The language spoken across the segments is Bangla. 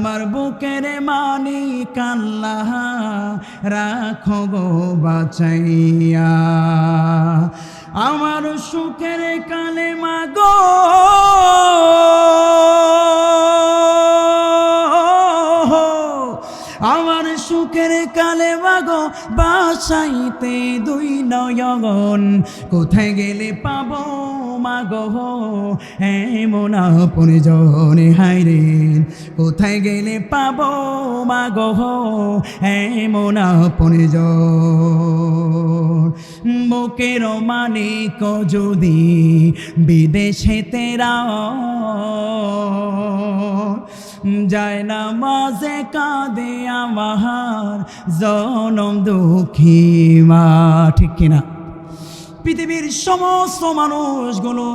আমার বুকের মানিক আল্লাহ রাখো গো বাঁচাইয়া, আমার সুখের কালেমা গো আমার সুখের কালেমা গো বাঁচাইতে দুই নয়ন, কোথায় গেলে পাবো মাগো এমন আপনজনে হায়রে, কোথায় গেলে পাবো মাগো এমন আপনজন। বুকের মানিক যদি বিদেশে তেরা যায় না মাঝে কাঁদে আমার জনম দুঃখী মা, ঠিক কিনা? পৃথিবীর সমস্ত মানুষগুলো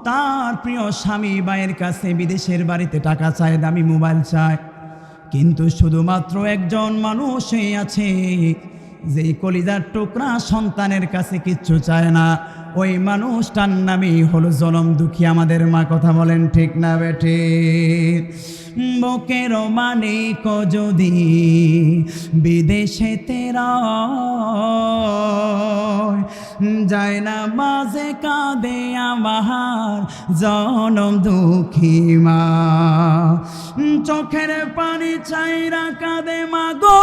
তার প্রিয় স্বামী ভাইয়ের কাছে বিদেশের বাড়িতে টাকা চায়, দামি মোবাইল চায়, কিন্তু শুধুমাত্র একজন মানুষই আছে যে কলিজার টুকরা সন্তানের কাছে কিচ্ছু চায় না। ওই মানুষটার নামই হলো জনম দুঃখী আমাদের মা। কথা বলেন ঠিক না বেঠে? বুকের মানিক যদি বিদেশে তেরা যায় না মাঝে কাঁদে আমার জনম দুঃখী মা, চোখের পানি চাইরা কাঁদে মাগো,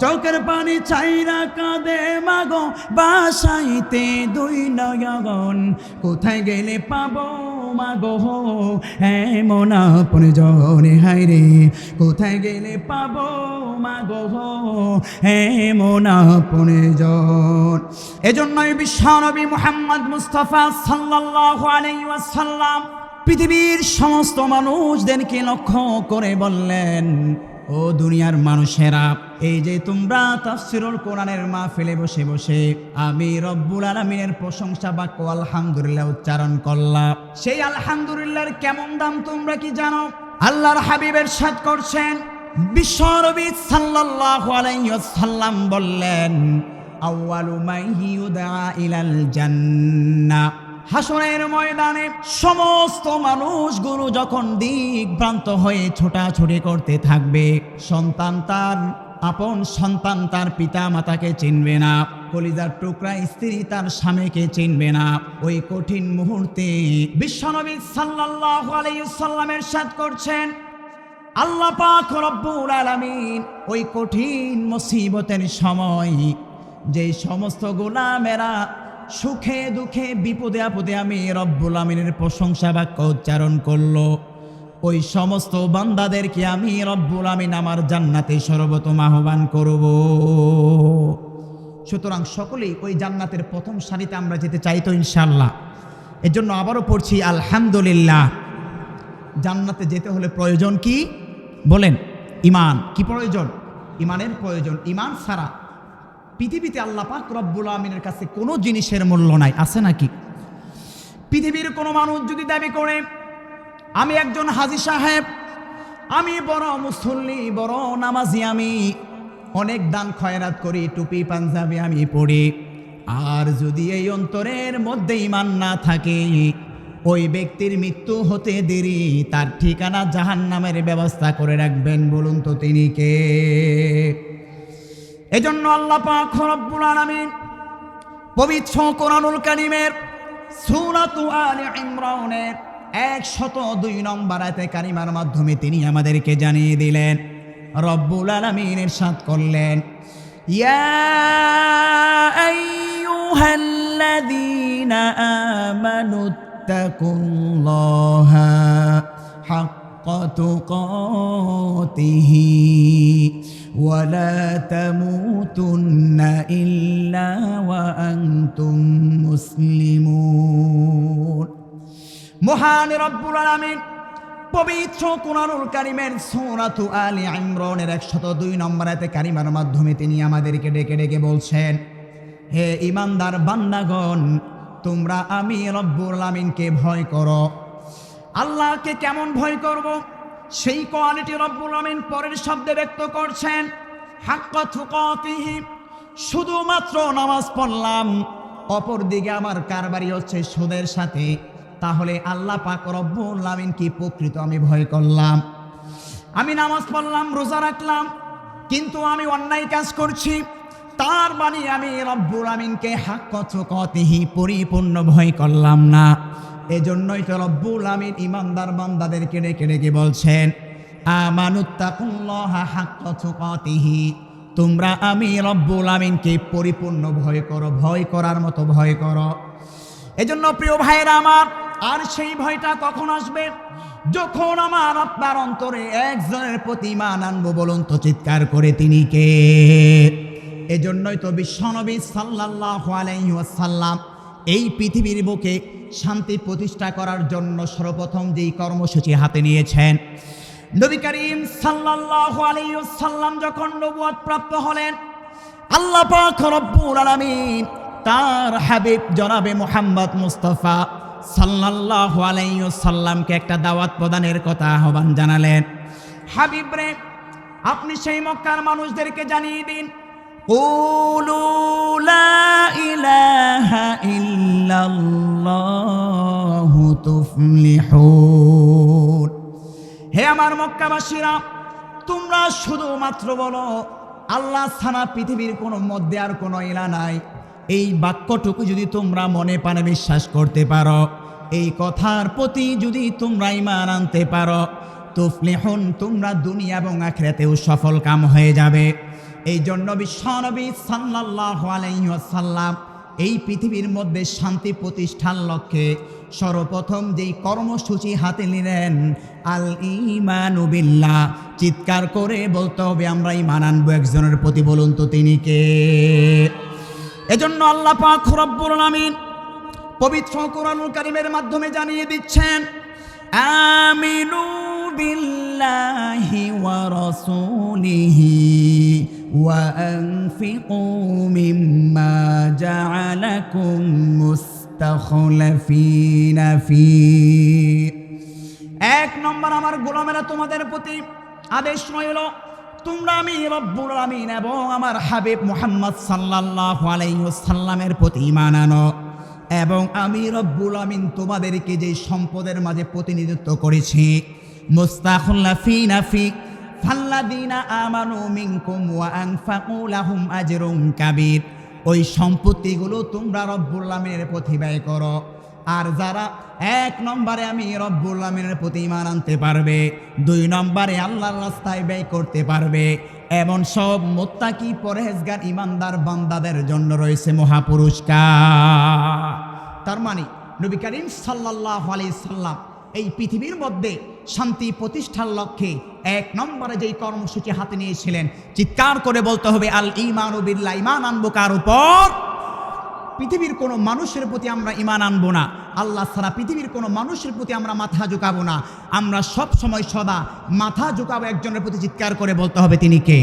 চোখের পানি চাইরা কাঁদে মাগো বাসাইতে দুই নয়ন, কোথায় গেলে পাবো মাগো এমন আপনজনে হায়রে, কোথায় গেলে পাবো মাগো এমন আপনজন। এজন্যই বিশ্বনবী মুহাম্মদ মুস্তাফা সাল্লাল্লাহু আলাইহি ওয়াসাল্লাম পৃথিবীর সমস্ত মানুষদেরকে লক্ষ্য করে বললেন, ও দুনিয়ার মানুষেরা, এই যে তোমরা তাফসীরুল কোরআনের মাহফিলে বসে বসে আমি রব্বুল আলামিনের প্রশংসা বাক্য আলহামদুলিল্লাহ উচ্চারণ করলাম, সেই আলহামদুলিল্লাহর কেমন দাম তোমরা কি জানো? আল্লাহর হাবিব ইরশাদ করছেন, বিশ্বনবী সাল্লাল্লাহু আলাইহি ওয়াসাল্লাম বললেন, আউয়ালু মান ইউদা ইলাল জান্নাহ, হাসরের ময়দানে সমস্ত মানুষগুলো যখন দিকভ্রান্ত হয়ে ছোটাছুটি করতে থাকবে, সন্তান তার আপন সন্তান তার পিতা মাতাকে চিনবে না, কলিজার টুকরা স্ত্রী তার স্বামীকে চিনবে না, ওই কঠিন মুহূর্তে বিশ্বনবী সাল্লাল্লাহু আলাইহি ওয়াসাল্লাম ইরশাদ করছেন, আল্লাহ পাক রব্বুল আলামিন ওই কঠিন মুসিবতের সময় যে সমস্ত গোলামেরা সুখে দুঃখে বিপদে আপদে আমি রব্বুল আমিনের প্রশংসা বাক্য উচ্চারণ করলো, ওই সমস্ত বান্দাদেরকে আমি রব্বুল আমিন আমার জান্নাতে সর্বপ্রথম আহ্বান করব। সুতরাং সকলেই ওই জান্নাতের প্রথম সারিতে আমরা যেতে চাই তো ইনশাআল্লাহ। এর জন্য আবারও পড়ছি আলহামদুলিল্লাহ। জান্নাতে যেতে হলে প্রয়োজন কি বলেন? ঈমান। কি প্রয়োজন? ঈমানের প্রয়োজন। ঈমান ছাড়া পৃথিবীতে আল্লাহ পাক রব্বুল আমিনের কাছে কোনো জিনিসের মূল্য নাই। আছে নাকি? পৃথিবীর কোনো মানুষ যদি দাবি করে আমি একজন হাজী সাহেব, আমি বড় মুসল্লি, বড় নামাজি, আমি অনেক দান খয়রাত করি, টুপি পাঞ্জাবি আমি পড়ি, আর যদি এই অন্তরের মধ্যে ঈমান না থাকে, ওই ব্যক্তির মৃত্যু হতে দেরি, তার ঠিকানা জাহান্নামের ব্যবস্থা করে রাখবেন। বলুন তো তিনি কে? এজন্য আল্লাহ পাক রব্বুল আলামিন পবিত্র কোরআনুল কারীমের সূরাতু আলে ইমরানের 102 নম্বর আয়াতে কারিমার মাধ্যমে তিনি আমাদেরকে জানিয়ে দিলেন, রব্বুল আলামিন ইরশাদ করলেন, ইয়া আইয়ুহাল্লাযীনা আমানুত্তাকুল্লাহা হাক্কা তুকাতিহি ওয়া লা তামুতুন্না ইল্লা ওয়া আনতুম মুসলিমুন। মহান রব্বুল আলামিন পবিত্র কোরআনুল কারীমের সূরাতু আলে ইমরানের 102 নম্বর আয়াতে কারিমার মাধ্যমে তিনি আমাদেরকে ডেকে ডেকে বলছেন, হে ঈমানদার বান্দাগণ, তোমরা আমি রব্বুল আলামিনকে ভয় করো। আল্লাহকে কেমন ভয় করব, সেই কোয়ালিটি রব্বুল আমিন পরের শব্দে ব্যক্ত করছেন, হাক্কা তুকাতিহি, শুধুমাত্র নামাজ পড়লাম, অপরদিকে আমার কারবারি হচ্ছে সুদের সাথে, তাহলে আল্লাহ পাক রব্বুল আমিন কি প্রকৃত আমি ভয় করলাম? আমি নামাজ পড়লাম, রোজা রাখলাম, কিন্তু আমি অন্যায় কাজ করছি, তার মানে আমি রব্বুল আমিনকে হাক্কা তুকাতিহি পরিপূর্ণ ভয় করলাম না। এজন্যই তো রব্বুল আমিন ইমানদার বান্দাদেরকে ডেকে ডেকে বলছেন, আমানুত্তাকুল্লাহা হাক্কা তুকাতিহি, তোমরা আমি রব্বুল আমিনকে পরিপূর্ণ ভয় করো, ভয় করার মতো ভয় করো। এজন্য প্রিয় ভাইয়েরা আমার, আর সেই ভয়টা কখন আসবে? যখন আমার আপনার অন্তরে একজনের প্রতি ঈমান আনবো। বলুন তো চিৎকার করে, তিনি কে? এজন্যই তো বিশ্বনবী সাল্লাল্লাহু আলাইহি ওয়াসাল্লাম এই পৃথিবীর বুকে শান্তি প্রতিষ্ঠা করার জন্য সর্বপ্রথম যেই কর্মসূচি হাতে নিয়েছেন, নবী করিম সাল্লাল্লাহু আলাইহি ওয়াসাল্লাম যখন নবুয়ত প্রাপ্ত হলেন, আল্লাহ পাক রব্বুল আলামিন তার হাবিব জনাবে মুহাম্মদ মুস্তাফা সাল্লাল্লাহু আলাইহি ওয়াসাল্লামকে একটা দাওয়াত প্রদানের কথা আহ্বান জানালেন। হাবিব রে, আপনি সেই মক্কার মানুষদেরকে জানিয়ে দিন, কুলু লা ইলাহা ইল্লাল্লাহু তুফলিহুন। হে আমার মক্কাবাসীরা, তোমরা শুধুমাত্র বলো আল্লাহ ছাড়া পৃথিবীর কোনো মধ্যে আর কোনো ইলাহ নাই। এই বাক্যটুকু যদি তোমরা মনে প্রাণে বিশ্বাস করতে পারো, এই কথার প্রতি যদি তোমরা ঈমান আনতে পারো, তুফলিহুন, তোমরা দুনিয়া এবং আখিরাতেও সফল কাম হয়ে যাবে। এই জন্য বিশ্বনবী সাল্লাল্লাহু আলাইহি ওয়াসাল্লাম এই পৃথিবীর মধ্যে শান্তি প্রতিষ্ঠার লক্ষ্যে সর্বপ্রথম যেই কর্মসূচি হাতে নিলেন, আল ঈমানু বিল্লাহ। চিৎকার করে বলতে হবে, আমরা ঈমান আনবো একজনের প্রতি। বলুন তো তিনি কে? এজন্য আল্লাহ পাক রব্বুল আমিন পবিত্র কোরআনুল কারীমের মাধ্যমে জানিয়ে দিচ্ছেন, আমিনু বিল্লাহি ওয়া রাসূলিহি ওয়া আনফিকু মিম্মা জাআলাকুম মুস্তাখলাফিনা ফি। এক নম্বর, আমার গোলামেরা তোমাদের প্রতি আদেশ রইল, তোমরা আমি রব্বুল আমিন এবং আমার হাবিব মুহাম্মদ সাল্লাল্লাহু আলাইহি ওয়াসাল্লামের প্রতি ঈমান আনো, এবং আমি রব্বুল আমিন তোমাদেরকে যে সম্পদের মাঝে প্রতিনিধিত্ব করেছি, মুস্তাখলাফিনা ফি ফাল্লাযীনা আমানু মিনকুম ওয়া আনফাকু লাহুম আজরুন কাবীর। ওই সম্পত্তিগুলো তোমরা রব্বুল আমিনের প্রতি ব্যয় করো। আর যারা এক নম্বরে আমি রব্বুল আমিনের প্রতি ঈমান আনতে পারবে, দুই নম্বরে আল্লাহর রাস্তায় ব্যয় করতে পারবে, এমন সব মুত্তাকি পরহেজগার ঈমানদার বান্দাদের জন্য রয়েছে মহাপুরস্কার। তার মানে নবী করিম সাল্লাল্লাহু আলাইহি সাল্লাম এই পৃথিবীর মধ্যে শান্তি প্রতিষ্ঠার লক্ষ্যে এক নম্বরে যেই কর্মসূচি হাতে নিয়েছিলেন, চিৎকার করে বলতে হবে আল ঈমানু বিল্লাহ। ঈমান আনবো কার উপর? পৃথিবীর কোনো মানুষের প্রতি আমরা ঈমান আনবো না। আল্লাহ ছাড়া পৃথিবীর কোনো মানুষের প্রতি আমরা মাথা ঝুঁকাবো না। আমরা সব সময় সদা মাথা ঝুঁকাবো একজনের প্রতি। চিৎকার করে বলতে হবে তিনি কে?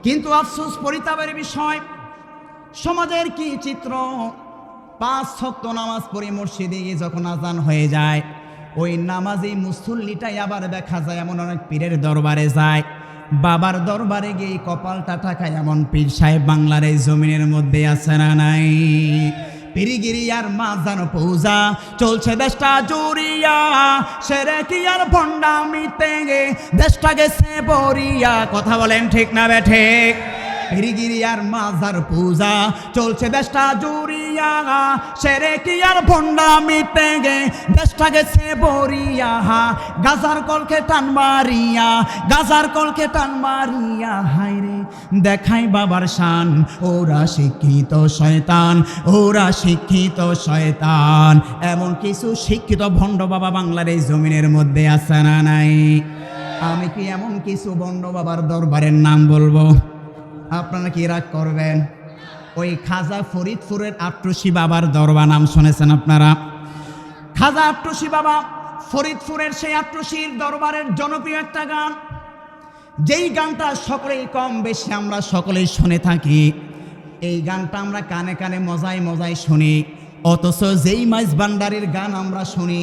কিন্তু আফসোস, পরিতাপের বিষয়, সমাজের কি চিত্র! 5 ওয়াক্ত নামাজ পড়ে মসজিদে গিয়ে যখন আজান হয়ে যায়, ওই নামাজি মুসল্লিটাই আবার দেখা যায় এমন অনেক পীরের দরবারে যায়, বাবার দরবারে গিয়ে কপালটা টাকায় এমন পীর সাহেব বাংলার এই জমিনের মধ্যে আছে না নাই? পিরিগিরি আর মাজান পূজা চলছে দেশটা জুড়িয়া, সেরে কি আর ভণ্ডামিতে গে দেশটা গেছে বরিয়া। কথা বলেন ঠিক না বেঠে? পিরিগিরি আর মাজার পূজা চলছে দেশটা জুড়িয়া, সেরে কি আর ভণ্ডামিতে গে দেশটা গেছে বরিয়া। গাজার কলকে টান মারিয়া, গাজার কলকে টান মারিয়া, হায়রে দেখাই বাবার শান। ওরা শিক্ষিত শয়তান, ওরা শিক্ষিত শয়তান। এমন কিছু শিক্ষিত ভণ্ড বাবা বাংলার এই জমিনের মধ্যে আছে না নাই? আমি কি এমন কিছু ভণ্ড বাবার দরবারের নাম বলবো? আপনারা কি রাগ করবেন? ওই খাজা ফরিদপুরের আট্রসি বাবার দরবার নাম শুনেছেন আপনারা? খাজা আট্রসি বাবা ফরিদপুরের সেই আট্রসির দরবারের জনপ্রিয় একটা গান, যেই গানটা সকলেই কম বেশি আমরা সকলেই শুনে থাকি। এই গানটা আমরা কানে কানে মজায় মজায় শুনি, অথচ যেই মাইজ ভান্ডারের গান আমরা শুনি,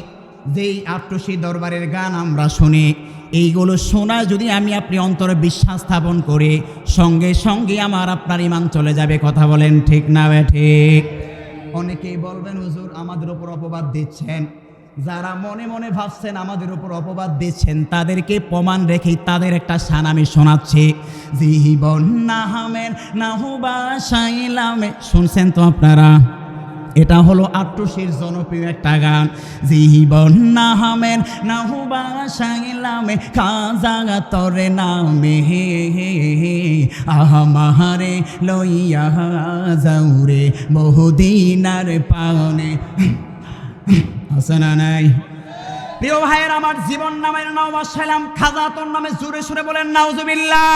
যেই আট্রসি দরবারের গান আমরা শুনি, এইগুলো শোনা যদি আমি আপনি অন্তরে বিশ্বাস স্থাপন করি, সঙ্গে সঙ্গে আমার আপনার ঈমান চলে যাবে। কথা বলেন ঠিক না ঠিক? অনেকেই বলবেন হুজুর আমাদের উপর অপবাদ দিচ্ছেন। যারা মনে মনে ভাবছেন আমাদের উপর অপবাদ দিচ্ছেন, তাদেরকে প্রমাণ রেখেই তাদের একটা শান আমি শোনাচ্ছি। জীবন নামের নাহুবা সাইলামে, শুনছেন তো আপনারা? এটা হলো আট্টুসির জনপ্রিয় একটা গান। জীবন নামের নাহুবা সাইলামে খাজা তরে নামে আহামারে লইয়া যাউরে বহুদিনার পানে। আছে না নাই? প্রিয় ভাইয়ের আমার, জীবন নামের নাহুবা সাইলাম খাজা তোর নামে জোরে সুরে বলেন নাউজুবিল্লাহ।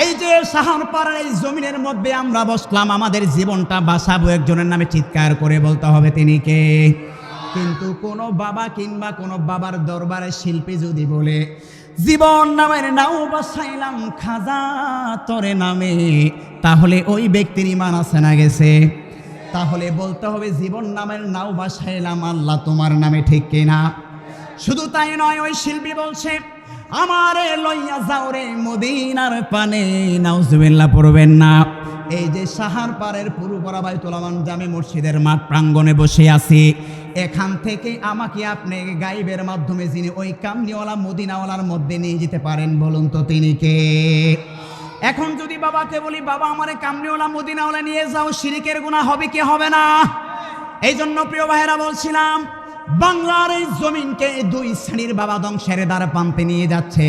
এই যে সাহারপাড়ার এই জমিনের মধ্যে আমরা বসলাম, আমাদের জীবনটা বাঁচাবো একজনের নামে চিৎকার করে বলতে হবে তিনি কে। কিন্তু কোনো বাবা কিংবা কোনো বাবার দরবারে শিল্পী যদি বলে জীবন নামের নাও বাসাইলাম খাজা তোরে নামে, তাহলে ওই ব্যক্তির ঈমান আছে না গেছে? তাহলে বলতে হবে জীবন নামের নাও বাসাইলাম আল্লাহ তোমার নামে, ঠিক কিনা? শুধু তাই নয়, ওই শিল্পী বলছে আমারে লইয়া যাও রে মদিনার পানে। নাউজুবিল্লাহ পড়বেন না? এই যে সাহারপাড়ের পুরুপাড়া বাইতুল আমান জামে মসজিদের মাঠ প্রাঙ্গণে বসে আছি, এখান থেকে আমাকে আপনি গাইবের মাধ্যমে যিনি ওই কামনিওয়ালা মদিনাওয়ালার মধ্যে নিয়ে যেতে পারেন, বলুন তো তিনি কে? এখন যদি বাবাকে বলি বাবা আমারে কামনিওয়ালা মদিনাওয়ালা নিয়ে যাও, শিরিকের গুনাহ হবে কি হবে না? এই জন্য প্রিয় ভাইয়েরা বলছিলাম, বাংলার এই জমিনকে দুই শ্রেণীর বাবা ধ্বংসের দ্বারা পাম্পে নিয়ে যাচ্ছে।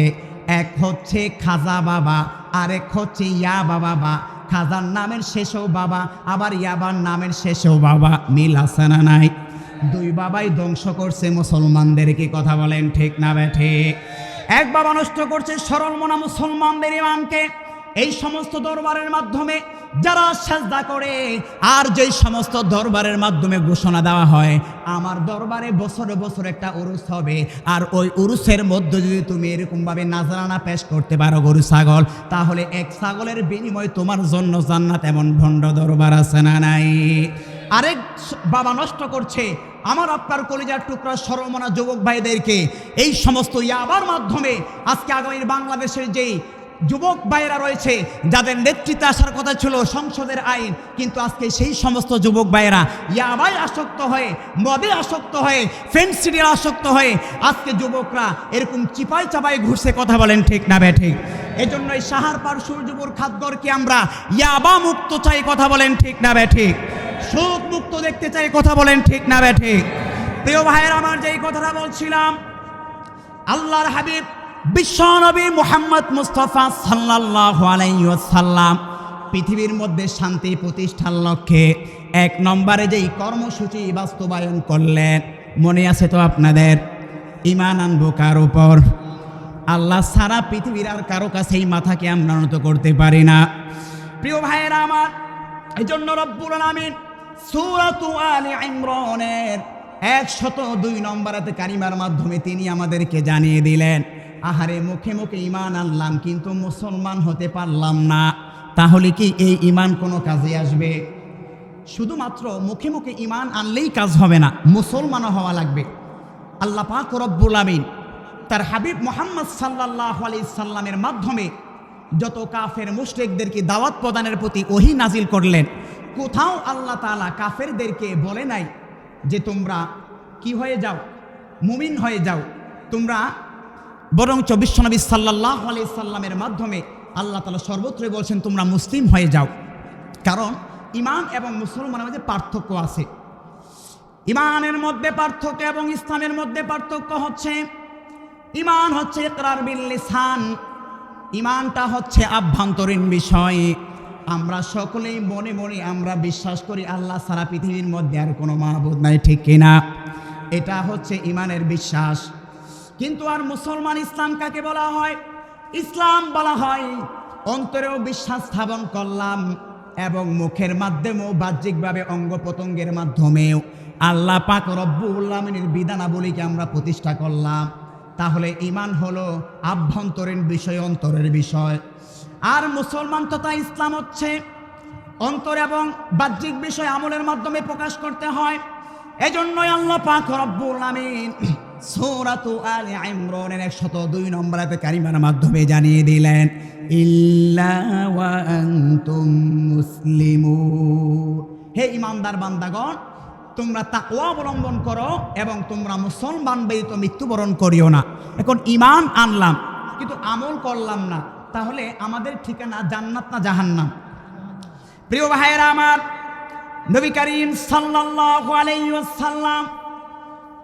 এক হচ্ছে খাজা বাবা, আর এক হচ্ছে ইয়াবা বাবা। খাজার নামের শেষেও বাবা, আবার ইয়াবার নামের শেষেও বাবা। মিল আছে না নাই? দুই বাবাই ধ্বংস করছে মুসলমানদেরকে, কথা বলেন ঠিক না বেঠে? এক বাবা নষ্ট করছে সরল মনা মুসলমানদের ইমানকে। এই সমস্ত দরবারের মাধ্যমে যারা সাজদা করে, আর যেই সমস্ত দরবারের মাধ্যমে ঘোষণা দেওয়া হয় আমার দরবারে বছরে বছর একটা উরুস হবে, আর ওই উরুসের মধ্যে যদি তুমি এরকমভাবে নাজরানা পেশ করতে পারো গরু ছাগল, তাহলে এক ছাগলের বিনিময়ে তোমার জন্য জান্নাত, এমন ভণ্ড দরবার আছে না নাই? আরেক বাবা নষ্ট করছে আমার আপনার কলিজার টুকরা সরলমনা যুবক ভাইদেরকে। এই সমস্ত ইয়াবার মাধ্যমে আজকে আগামীর বাংলাদেশের যেই যুবক ভাইয়েরা রয়েছে, যাদের নেতৃত্বে আসার কথা ছিল সংসদের আইন, কিন্তু আজকে সেই সমস্ত যুবক ভাইয়েরা ইয়াবায় আসক্ত হয়ে, মদে আসক্ত হয়ে, ফেন্সিডির আসক্ত হয়ে আজকে যুবকরা এরকম চিপাই চাপাই ঘুরছে, কথা বলেন ঠিক না বে ঠিক? এই জন্য এই সাহারপাড় সূর্যপুর খাদ্যরকে আমরা ইয়াবা মুক্ত চাই, কথা বলেন ঠিক না বে ঠিক? সুখ মুক্ত দেখতে চাই, কথা বলেন ঠিক না বে ঠিক? প্রিয় ভাইয়েরা আমার, যেই কথাটা বলছিলাম, আল্লাহর হাবিব বিশ্বনবী মুহাম্মদ মুস্তাফা সাল্লাল্লাহু আলাইহি ওয়াসাল্লাম পৃথিবীর মধ্যে শান্তি প্রতিষ্ঠার লক্ষ্যে এক নম্বরে যেই কর্মসূচি বাস্তবায়ন করলেন, মনে আছে তো আপনাদের? ঈমান আনবো কার উপর? আল্লাহ সারা পৃথিবীর আর কারো কাছেই মাথাকে আমরা নত করতে পারি না। প্রিয় ভাইয়েরা আমার, এই জন্য রব্বুল আলামিন সূরাতু আলে ইমরানের 102 নম্বরাতে কারিমার মাধ্যমে তিনি আমাদেরকে জানিয়ে দিলেন, আহারে মুখে মুখে ঈমান আনলাম কিন্তু মুসলমান হতে পারলাম না, তাহলে কি এই ঈমান কোনো কাজে আসবে? শুধুমাত্র মুখে মুখে ঈমান আনলেই কাজ হবে না, মুসলমানও হওয়া লাগবে। আল্লাহ পাক রব্বুল আমিন তার হাবিব মুহাম্মদ সাল্লাল্লাহু আলাইহি সাল্লামের মাধ্যমে যত কাফের মুশরিকদেরকে দাওয়াত প্রদানের প্রতি ওহী নাজিল করলেন, কোথাও আল্লাহ তাআলা কাফেরদেরকে বলে নাই যে তোমরা কি হয়ে যাও, মুমিন হয়ে যাও তোমরা, বরং বিশ্বনবী সাল্লাল্লাহু আলাইহি সাল্লামের মাধ্যমে আল্লাহ তাআলা সর্বত্রই বলছেন তোমরা মুসলিম হয়ে যাও। কারণ ঈমান এবং মুসলমানের মধ্যে পার্থক্য আছে। ঈমানের মধ্যে পার্থক্য এবং ইসলামের মধ্যে পার্থক্য হচ্ছে, ঈমান হচ্ছে ইকরার বিল লিসান, ঈমানটা হচ্ছে আভ্যন্তরীণ বিষয়। আমরা সকলেই মনে মনে আমরা বিশ্বাস করি আল্লাহ ছাড়া পৃথিবীর মধ্যে আর কোনো মাবুদ নাই, ঠিক কিনা? এটা হচ্ছে ঈমানের বিশ্বাস। কিন্তু আর মুসলমান ইসলাম কাকে বলা হয়? ইসলাম বলা হয় অন্তরেও বিশ্বাস স্থাপন করলাম এবং মুখের মাধ্যমেও বাহ্যিকভাবে অঙ্গ প্রত্যঙ্গের মাধ্যমেও আল্লাহ পাক রব্বুল আমিনের বিধানাবলীকে আমরা প্রতিষ্ঠা করলাম। তাহলে ঈমান হলো আভ্যন্তরীণ বিষয়, অন্তরের বিষয়। আর মুসলমান তথা ইসলাম হচ্ছে অন্তর এবং বাহ্যিক বিষয় আমলের মাধ্যমে প্রকাশ করতে হয়। এজন্যই আল্লাহ পাক রব্বুল আমিন সূরাতু আলে ইমরানের 102 নম্বর আয়াতে কারিমার মাধ্যমে জানিয়ে দিলেন, ইল্লা ওয়া আনতুম মুসলিমুন, হে ইমানদার বান্দাগণ, তোমরা তাকওয়া অবলম্বন করো এবং তোমরা মুসলমান ব্যতীত মৃত্যুবরণ করিও না। এখন ঈমান আনলাম কিন্তু আমল করলাম না, তাহলে আমাদের ঠিকানা জান্নাত না জাহান্নাম? প্রিয় ভাইয়েরা আমার, নবী করিম সাল্লাল্লাহু আলাইহি ওয়াসাল্লাম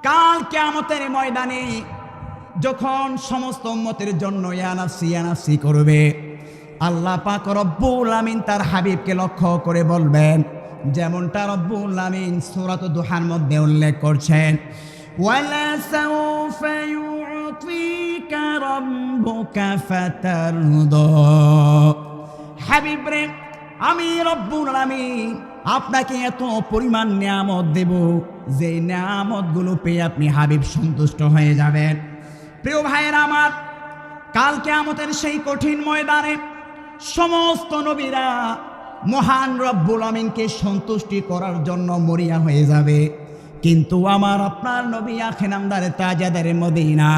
কাল কিয়ামতের ময়দানে যখন সমস্ত উম্মতের জন্য ইয়া নাফসি করবে, আল্লাহ পাক রব্বুল আমিন তার হাবিবকে লক্ষ্য করে বলবেন, যেমনটা রব্বুল আমিন সূরাত দুহার মধ্যে উল্লেখ করছেন, ওয়ালা সাউফা ইউতিকা রাব্বুকা ফাতারদা। হাবিব রে, আমি রব্বুল আমিন আপনাকে এত পরিমাণ নিয়ামত দেব, যে নিয়ামতগুলো পেয়ে আপনি হাবিব সন্তুষ্ট হয়ে যাবেন। প্রিয় ভাইয়েরা আমার, কাল কিয়ামতের সেই কঠিন ময়দানে সমস্ত নবীরা মহান রব্বুল আমিনকে সন্তুষ্টি করার জন্য মরিয়া হয়ে যাবে, কিন্তু আমার আপনার নবী আখে নামদারে তাজাদারে মদিনা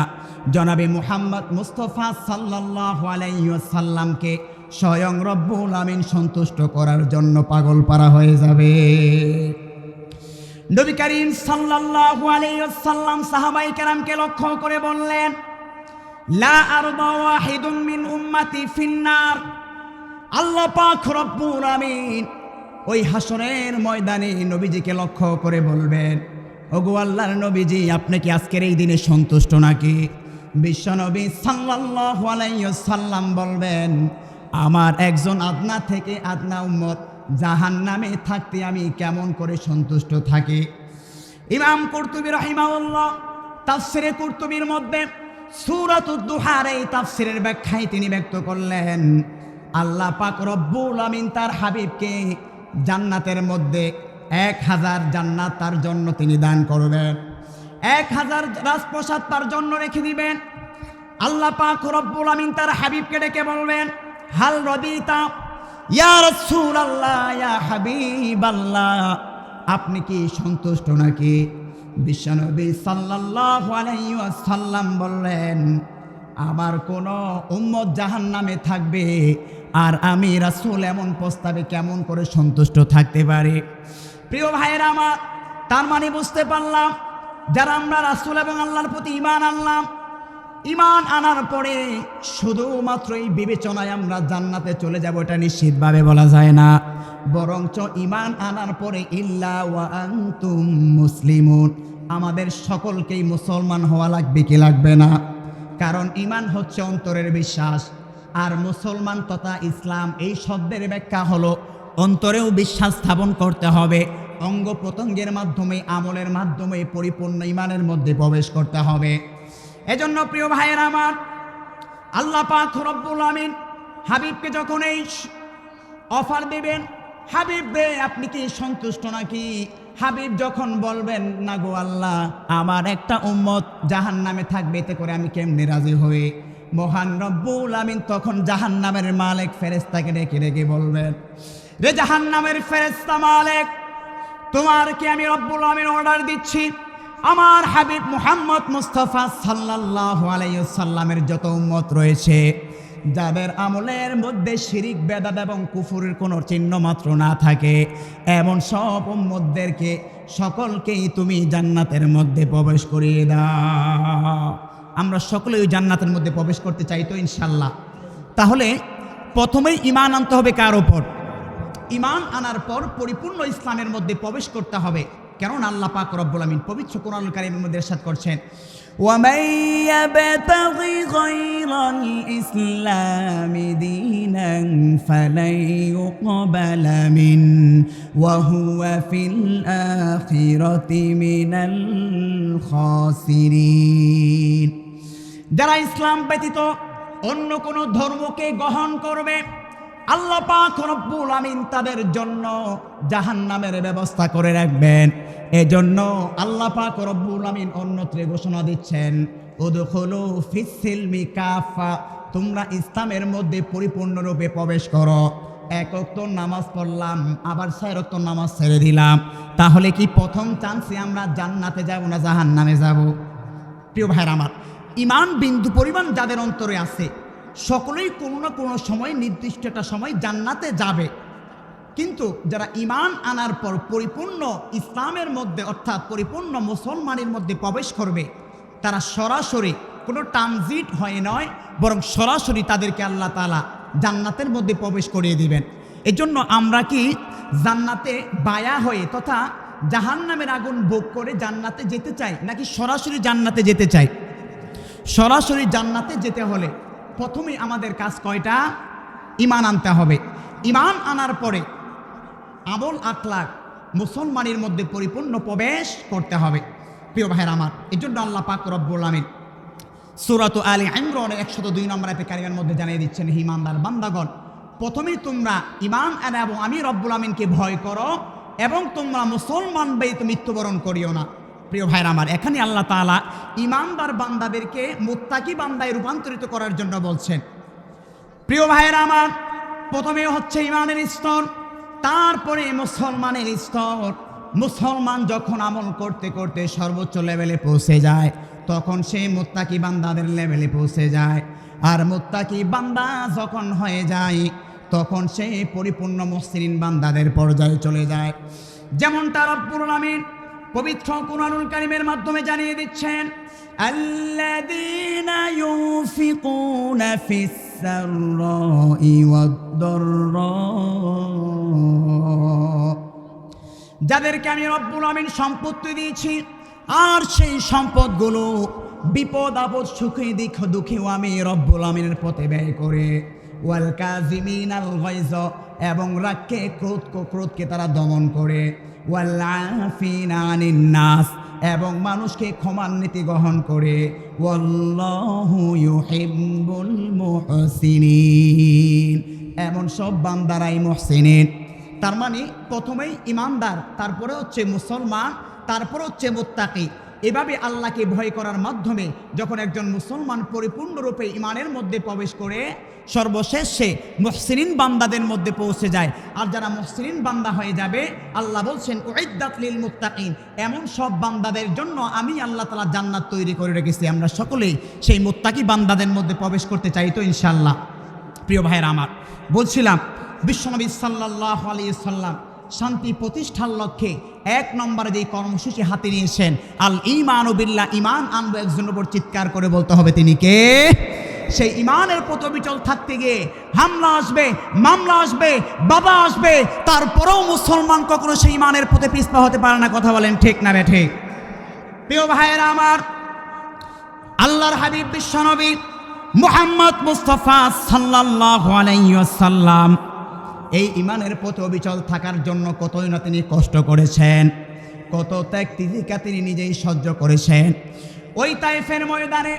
জনাবে মুহাম্মদ মুস্তাফা সাল্লাল্লাহু আলাইহি ওয়াসাল্লামকে স্বয়ং রব্বুল আমিন সন্তুষ্ট করার জন্য পাগল পারা হয়ে যাবে। নবী করিম সাল্লাল্লাহু আলাইহি ওয়াসাল্লাম সাহাবায়ে কেরামকে লক্ষ্য করে বললেন, লা আরদা ওয়াহিদুম মিন উম্মতি ফিন্নার। আল্লাহ পাক রব্বুল আমিন ওই হাসরের ময়দানে নবীজিকে লক্ষ্য করে বলবেন, ওগো আল্লাহর নবীজি, আপনি কি আজকের এই দিনে সন্তুষ্ট নাকি? বিশ্বনবী সাল্লাল্লাহু আলাইহি ওয়াসাল্লাম বলবেন, আমার একজন আদনা থেকে আদনা উম্মত জাহান্নামে থাকতে আমি কেমন করে সন্তুষ্ট থাকি? ইমাম কুরতুবী রাহিমাহুল্লাহ তাফসিরে কুরতুবীর মধ্যে সূরাতুদ দুহার এই তাফসিরের ব্যাখ্যায় তিনি ব্যক্ত করলেন, আল্লাহ পাক রব্বুল আমিন তার হাবিবকে জান্নাতের মধ্যে 1000 জান্নাত তার জন্য তিনি দান করবেন, 1000 রাজপ্রাসাদ তার জন্য রেখে দিবেন। আল্লাহ পাক রব্বুল আমিন তার হাবিবকে ডেকে বলবেন, হাল রদিতা ইয়া রাসূলুল্লাহ, ইয়া হাবিবাল্লাহ, আপনি কি সন্তুষ্ট নাকি? বিশ্বনবী সাল্লাল্লাহু আলাইহি ওয়াসাল্লাম বললেন, আমার কোন উম্মত জাহান্নামে থাকবে আর আমি রাসূল এমন প্রস্তাবে কেমন করে সন্তুষ্ট থাকতে পারি? প্রিয় ভাইয়েরা আমার, তার মানে বুঝতে পারলাম, যারা আমরা রাসূল এবং আল্লাহর প্রতি ঈমান আনলাম, ঈমান আনার পরে শুধুমাত্র এই বিবেচনায় আমরা জান্নাতে চলে যাব এটা নিশ্চিতভাবে বলা যায় না, বরঞ্চ ঈমান আনার পরে ইল্লা ওয়া আনতুম মুসলিমুন, আমাদের সকলকেই মুসলমান হওয়া লাগবে কি লাগবে না? কারণ ঈমান হচ্ছে অন্তরের বিশ্বাস, আর মুসলমান তথা ইসলাম এই শব্দের ব্যাখ্যা হলো অন্তরেও বিশ্বাস স্থাপন করতে হবে, অঙ্গ প্রত্যঙ্গের মাধ্যমে আমলের মাধ্যমে পরিপূর্ণ ঈমানের মধ্যে প্রবেশ করতে হবে। এজন্য প্রিয় ভাইয়েরা আমার, আল্লাহ পাক রব্বুল আমিন হাবিবকে যখন এই অফার দেবেন, হাবিব রে আপনি কি সন্তুষ্ট নাকি? হাবিব যখন বলবেন, না গো আল্লাহ, আমার একটা উম্মত জাহান্নামে থাকবে, এতে করে আমি কেমনে রাজি হই? মহান রব্বুল আমিন তখন জাহান্নামের মালিক ফেরেশতাকে ডেকে ডেকে বলবেন, রে জাহান্নামের ফেরেশতা মালিক, তোমারকে আমি রব্বুল আমিন অর্ডার দিচ্ছি, আমার হাবিব মুহাম্মদ মুস্তাফা সাল্লাল্লাহু আলাইহি ওয়াসাল্লামের যত উম্মত রয়েছে, যাদের আমলের মধ্যে শিরিক বেদাত এবং কুফরের কোনো চিহ্ন মাত্র না থাকে, এমন সব উম্মতদেরকে সকলকেই তুমি জান্নাতের মধ্যে প্রবেশ করিয়ে দাও। আমরা সকলে ওই জান্নাতের মধ্যে প্রবেশ করতে চাই তো ইনশাল্লাহ। তাহলে প্রথমেই ঈমান আনতে হবে কার ওপর? ঈমান আনার পর পরিপূর্ণ ইসলামের মধ্যে প্রবেশ করতে হবে, কারণ আল্লাহ পাক রব্বুল আমিন পবিত্র কোরআনুল কারীমের মধ্যে ইরশাদ করছেন, وَمَن يَبْتَغِ غَيْرَ الْإِسْلَامِ دِينًا فَلَن يُقْبَلَ مِنْهُ وَهُوَ فِي الْآخِرَةِ مِنَ الْخَاسِرِينَ। যারা ইসলাম ব্যতীত অন্য কোনো ধর্মকে গ্রহণ করবে, আল্লাহ পাক রব্বুল আমিন তাদের জন্য জাহান্নামের ব্যবস্থা করে রাখবেন। এজন্য আল্লাহ পাক রব্বুল আমিন অন্যত্রে ঘোষণা দিচ্ছেন, উদখুলু ফিস সিলমি কাফা, তোমরা ইসলামের মধ্যে পরিপূর্ণরূপে প্রবেশ করো। এক ওয়াক্ত নামাজ পড়লাম, আবার 4 ওয়াক্ত নামাজ ছেড়ে দিলাম, তাহলে কি প্রথম চান্সে আমরা জান্নাতে যাব না জাহান্নামে যাব? প্রিয় ভাইরা আমার, ঈমান বিন্দু পরিমাণ যাদের অন্তরে আছে, সকলেই কোনো না কোনো সময় নির্দিষ্ট একটা সময় জান্নাতে যাবে। কিন্তু যারা ঈমান আনার পর পরিপূর্ণ ইসলামের মধ্যে অর্থাৎ পরিপূর্ণ মুসলমানের মধ্যে প্রবেশ করবে, তারা সরাসরি কোনো ট্রানজিট হয় নয়, বরং সরাসরি তাদেরকে আল্লাহ তাআলা জান্নাতের মধ্যে প্রবেশ করিয়ে দিবেন। এজন্য আমরা কি জান্নাতে বায়া হয়ে তথা জাহান্নামের আগুন ভোগ করে জান্নাতে যেতে চাই, নাকি সরাসরি জান্নাতে যেতে চাই? সরাসরি জান্নাতে যেতে হলে প্রথমে আমাদের কাজ কয়টা? ঈমান আনতে হবে। ঈমান আনার পরে আমল আখলাক মুসলমানের মধ্যে পরিপূর্ণ প্রবেশ করতে হবে। প্রিয় ভাইয়ের আমার, এই জন্য আল্লাহ পাক রব্বুল আমিন সূরাত আলে ইমরানের 102 নম্বর আয়াতে কারিমের মধ্যে জানিয়ে দিচ্ছেন, হে ঈমানদার বান্দাগণ, প্রথমেই তোমরা ঈমান আনো এবং আমি রব্বুল আমিনকে ভয় করো এবং তোমরা মুসলমান ব্যতীত মৃত্যুবরণ করিও না। প্রিয় ভাইয়ের আমার, এখানে আল্লাহ তাআলা ঈমানদার বান্দাদেরকে মুত্তাকি বান্দায় রূপান্তরিত করার জন্য বলছেন। প্রিয় ভাইয়ের আমার, প্রথমে হচ্ছে ঈমানের স্তর, তারপরে মুসলমানের স্তর। মুসলমান যখন আমল করতে করতে সর্বোচ্চ লেভেলে পৌঁছে যায়, তখন সে মুত্তাকি বান্দাদের লেভেলে পৌঁছে যায়। আর মুত্তাকি বান্দা যখন হয়ে যায়, তখন সে পরিপূর্ণ মুহসিন বান্দাদের পর্যায়ে চলে যায়। যেমনটা রব্বুল আমিন পবিত্র কুরআনুল কারীমের মাধ্যমে জানিয়ে দিচ্ছেন, আল্লাযীনা ইউনফিকুনা ফিস সাররাই ওয়াদ-দাররা, যাদেরকে আমি রব্বুল আমিন সম্পত্তি দিয়েছি, আর সেই সম্পদগুলো বিপদ আপদ সুখে দুঃখেও আমি রব্বুল আমিনের পথে ব্যয় করে, ওয়াল কাযিমিনাল গায়জ, এবং রাগকে ক্রোধকে তারা দমন করে, ওয়াল আফিনা আনিন নাস, এবং মানুষকে ক্ষমার নীতি গ্রহণ করে, ওয়াল্লাহু ইউহিব্বুল মুহসিনিন, এমন সব বান্দারাই মুহসিনিন। তার মানে প্রথমেই ঈমানদার, তারপরে হচ্ছে মুসলমান, তারপরে হচ্ছে মুত্তাকি। এভাবে আল্লাহকে ভয় করার মাধ্যমে যখন একজন মুসলমান পরিপূর্ণরূপে ঈমানের মধ্যে প্রবেশ করে, সর্বশেষ সে মুহসিনিন বান্দাদের মধ্যে পৌঁছে যায়। আর যারা মুহসিনিন বান্দা হয়ে যাবে, আল্লাহ বলছেন উইদ্দাত লিল মুত্তাকিন, এমন সব বান্দাদের জন্য আমি আল্লাহ তাআলা জান্নাত তৈরি করে রেখেছি। আমরা সকলেই সেই মুত্তাকি বান্দাদের মধ্যে প্রবেশ করতে চাই তো ইনশাআল্লাহ। প্রিয় ভাইয়েরা আমার, বলছিলাম বিশ্বনবী সাল্লাল্লাহু আলাইহি সাল্লাম শান্তি প্রতিষ্ঠার লক্ষ্যে 1 নম্বরে যেই কর্মসূচি হাতে নিয়েছেন, আল ঈমানু বিল্লাহ, ঈমান আনবো একজনের উপর চিৎকার করে বলতে হবে তিনি কে। সেই ঈমানের প্রতি অবিচল থাকতে গিয়ে হামলা আসবে, মামলা আসবে, বাধা আসবে, তারপরেও মুসলমান কখনো সেই ঈমানের প্রতি পিছপা হতে পারে না। কথা বলেন ঠিক না বেঠে? প্রিয় ভাইয়েরা আমার, আল্লাহর হাবিব বিশ্বনবী মুহাম্মদ মুস্তাফা সাল্লাল্লাহু আলাইহি ওয়াসাল্লাম এই ঈমানের পথে অবিচল থাকার জন্য কতই না তিনি কষ্ট করেছেন, কত ত্যাগ তিতিক্ষা তিনি নিজেই সহ্য করেছেন। ওই তায়েফের ময়দানে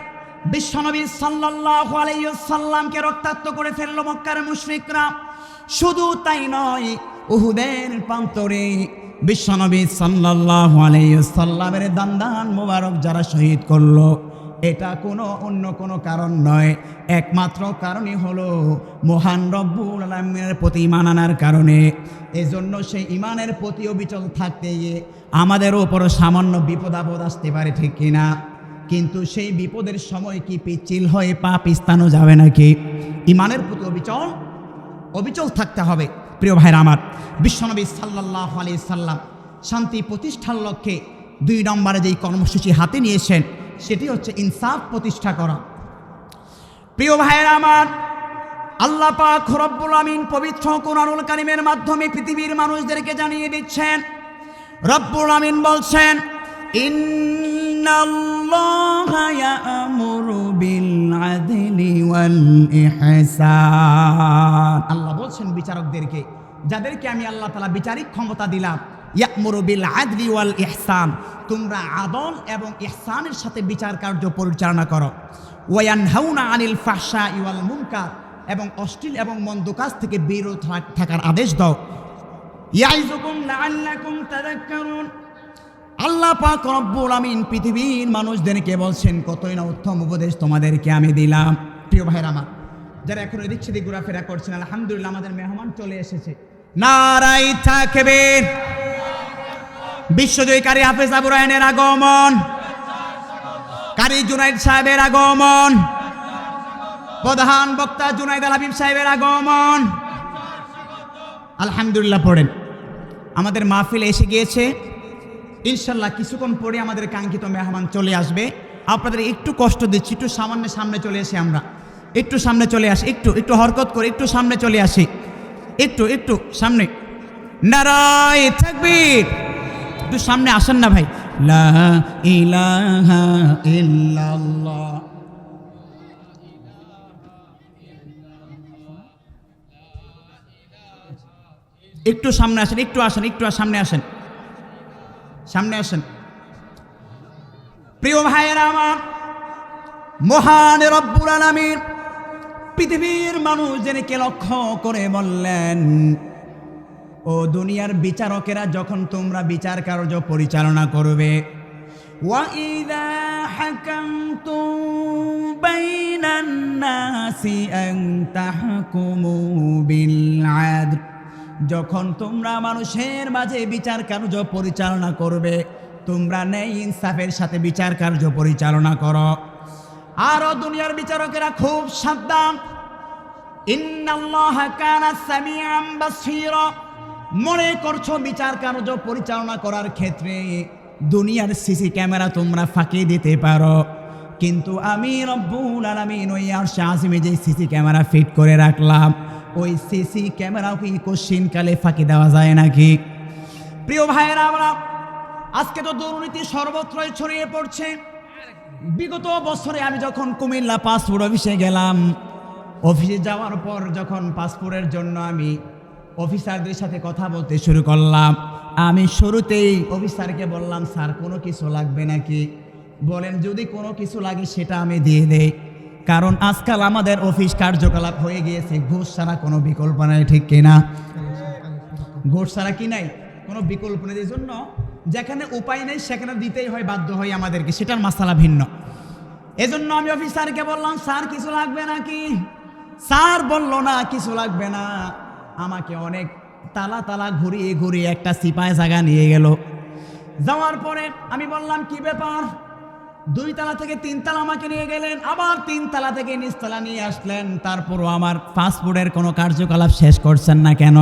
বিশ্বনবী সাল্লাল্লাহু আলাইহি ওয়াসাল্লামকে রক্তাক্ত করে ফেলল মক্কার মুশরিকরা। শুধু তাই নয়, উহুদের প্রান্তরে বিশ্বনবী সাল্লাল্লাহু আলাইহি ওয়াসাল্লামের দান্দান মোবারক যারা শহীদ করলো, এটা অন্য কোনো কারণ নয়, একমাত্র কারণই হলো মহান রব্বুল আলামিনের প্রতি ঈমান আনার কারণে। এজন্য সেই ঈমানের প্রতি অবিচল থাকতে গিয়ে আমাদের উপর সামান্য বিপদ আপদ আসতে পারে, ঠিক কিনা? কিন্তু সেই বিপদের সময় কি পিচ্ছিল হয়ে পা পিস্তানো যাবে নাকি? ঈমানের প্রতি অবিচল থাকতে হবে। প্রিয় ভাইরা আমার, বিশ্বনবী সাল্লাল্লাহু আলাইহি সাল্লাম শান্তি প্রতিষ্ঠার লক্ষ্যে 2 নম্বরে যেই কর্মসূচি হাতে নিয়েছেন, সেটি হচ্ছে ইনসাফ প্রতিষ্ঠা করা। প্রিয় ভাইয়েরা আমার, আল্লাহ পাক রব্বুল আমিন পবিত্র কুরআনুল কারীমের মাধ্যমে পৃথিবীর মানুষদেরকে জানিয়ে দিচ্ছেন, রব্বুল আমিন বলছেন, ইন্নাল্লাহা ইয়া'মুরু বিল আদলি ওয়াল ইহসান। আল্লাহ বলছেন বিচারকদেরকে, যাদেরকে আমি আল্লাহ তাআলা বিচারিক ক্ষমতা দিলাম, ইয়া'মুরু বিল আদলি ওয়াল ইহসান, তোমরা আদল এবং ইহসানের সাথে বিচার কার্য পরিচালনা করো। ওয়া ইয়ানহাউনা আনিল ফাহশাই ওয়াল মুনকার, এবং অশ্লীল এবং মন্দ কাজ থেকে বিরত থাকার আদেশ দাও। ইয়াইযুকুম লাআল্লাকুম তাযাক্কারুন। আল্লাহ পাক রব্বুল আমিন পৃথিবীর মানুষদেরকে বলছেন, কতই না উত্তম উপদেশ তোমাদেরকে আমি দিলাম। প্রিয় ভাইরা আমার, যারা এখন এদিক সেদিক ঘোরাফেরা করছেন, আলহামদুলিল্লাহ আমাদের মেহমান চলে এসেছে। নারায়ে তাকবীর। বিশ্বজয়ী কারি হাফেজ আবু রায়হানের আগমন, কারি জুনাইদ সাহেবের আগমন, প্রধান বক্তা জুনাইদ আল হাবিব সাহেবের আগমন। আলহামদুলিল্লাহ পড়েন। আমাদের মাহফিল এসে গিয়েছে, ইনশাল্লাহ কিছুক্ষণ পরে আমাদের কাঙ্ক্ষিত মেহমান চলে আসবে। আপনাদের একটু কষ্ট দিচ্ছি, একটু সামনে চলে আসি, আমরা একটু সামনে চলে আসি, একটু হরকত করে একটু সামনে চলে আসি, একটু সামনে। নারায়ে তাকবীর, একটু সামনে আসেন না ভাই। লা ইলাহা ইল্লাল্লাহ। একটু সামনে আসেন, একটু সামনে আসেন। প্রিয় ভাইয়েরা আমার, মহান রব্বুল আলামিন পৃথিবীর মানুষদেরকে লক্ষ্য করে বললেন, ও দুনিয়ার বিচারকেরা, যখন তোমরা বিচার কার্য পরিচালনা করবে, ওয়াইদা হাকামতুম বাইনান নাসি আন তাহকুমু বিল আদল, যখন তোমরা মানুষের মাঝে বিচার কার্য পরিচালনা করবে, তোমরা ন্যায় ইনসাফের সাথে বিচার কার্য পরিচালনা করো। আরো দুনিয়ার বিচারকেরা খুব সাবধান, ইন্নাল্লাহা কানা সামিআন বাসীরা, মনে করছো বিচার কার্য পরিচালনা করার ক্ষেত্রে দুনিয়ার সিসি ক্যামেরা তোমরা ফাঁকি দিতে পারো, কিন্তু আমি রব্বুল আলামিন ওই আরশে আজিমে যে সিসি ক্যামেরা ফিট করে রাখলাম, ওই সিসি ক্যামেরাও কি কোশ্চিনকালে ফাঁকি দেওয়া যায় নাকি? প্রিয় ভাইয়েরা আমরা, আজকে তো দুর্নীতি সর্বত্রই ছড়িয়ে পড়ছে। বিগত বছরে আমি যখন কুমিল্লা পাসপোর্ট অফিসে গেলাম, অফিসে যাওয়ার পর যখন পাসপোর্টের জন্য আমি অফিসারদের সাথে কথা বলতে শুরু করলাম, আমি শুরুতেই অফিসারকে বললাম, স্যার কোনো কিছু লাগবে নাকি? বলেন যদি কোনো কিছু লাগে সেটা আমি দিয়ে দেই, কারণ আজকাল আমাদের অফিস কার্যকলাপ হয়ে গিয়েছে ঘুষ ছাড়া কোনো বিকল্প নাই, ঠিক কিনা? ঘুষ ছাড়া কি নাই, কোনো বিকল্প নেই। এই জন্য যেখানে উপায় নেই সেখানে দিতেই হয়, বাধ্য হয় আমাদেরকে, সেটার মাসালা ভিন্ন। এজন্য আমি অফিসারকে বললাম, স্যার কিছু লাগবে নাকি? স্যার বলল না কিছু লাগবে না। আমাকে অনেক তালা ঘুরিয়ে একটা সিপাই জায়গা নিয়ে গেল। যাওয়ার পরে আমি বললাম কি ব্যাপার? 2 তালা থেকে 3 তালা আমাকে নিয়ে গেলেন, আবার 3 তালা থেকে নিচতলা নিয়ে আসলেন। তারপরও আমার পাসপোর্টের কোনো কার্যকলাপ শেষ করছেন না কেন?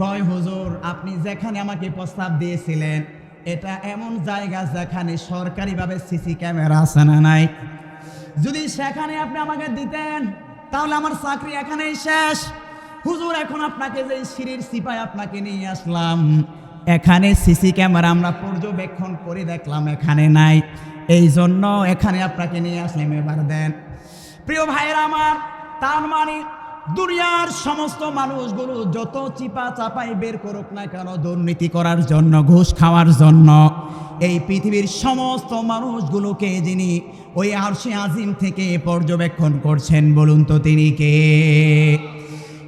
কয় হুজুর, আপনি যেখানে আমাকে প্রস্তাব দিয়েছিলেন এটা এমন জায়গা যেখানে সরকারিভাবে সিসি ক্যামেরা আছে না নাই? যদি সেখানে আপনি আমাকে দিতেন তাহলে আমার চাকরি এখানেই শেষ। হুজুর, এখন আপনাকে যে সিঁড়ির সিপাই আপনাকে নিয়ে আসলাম, এখানে সিসি ক্যামেরা আমরা পর্যবেক্ষণ করে দেখলাম এখানে নাই, এই জন্য এখানে আপনাকে নিয়ে আসলাম, এবার দেন। প্রিয় ভাইয়েরা আমার, তার মানে দুনিয়ার সমস্ত মানুষগুলো যত চিপা চাপাই বের করুক না কেন দুর্নীতি করার জন্য, ঘুষ খাওয়ার জন্য, এই পৃথিবীর সমস্ত মানুষগুলোকে যিনি ওই আরশে আজিম থেকে পর্যবেক্ষণ করছেন, বলুন তো তিনি কে?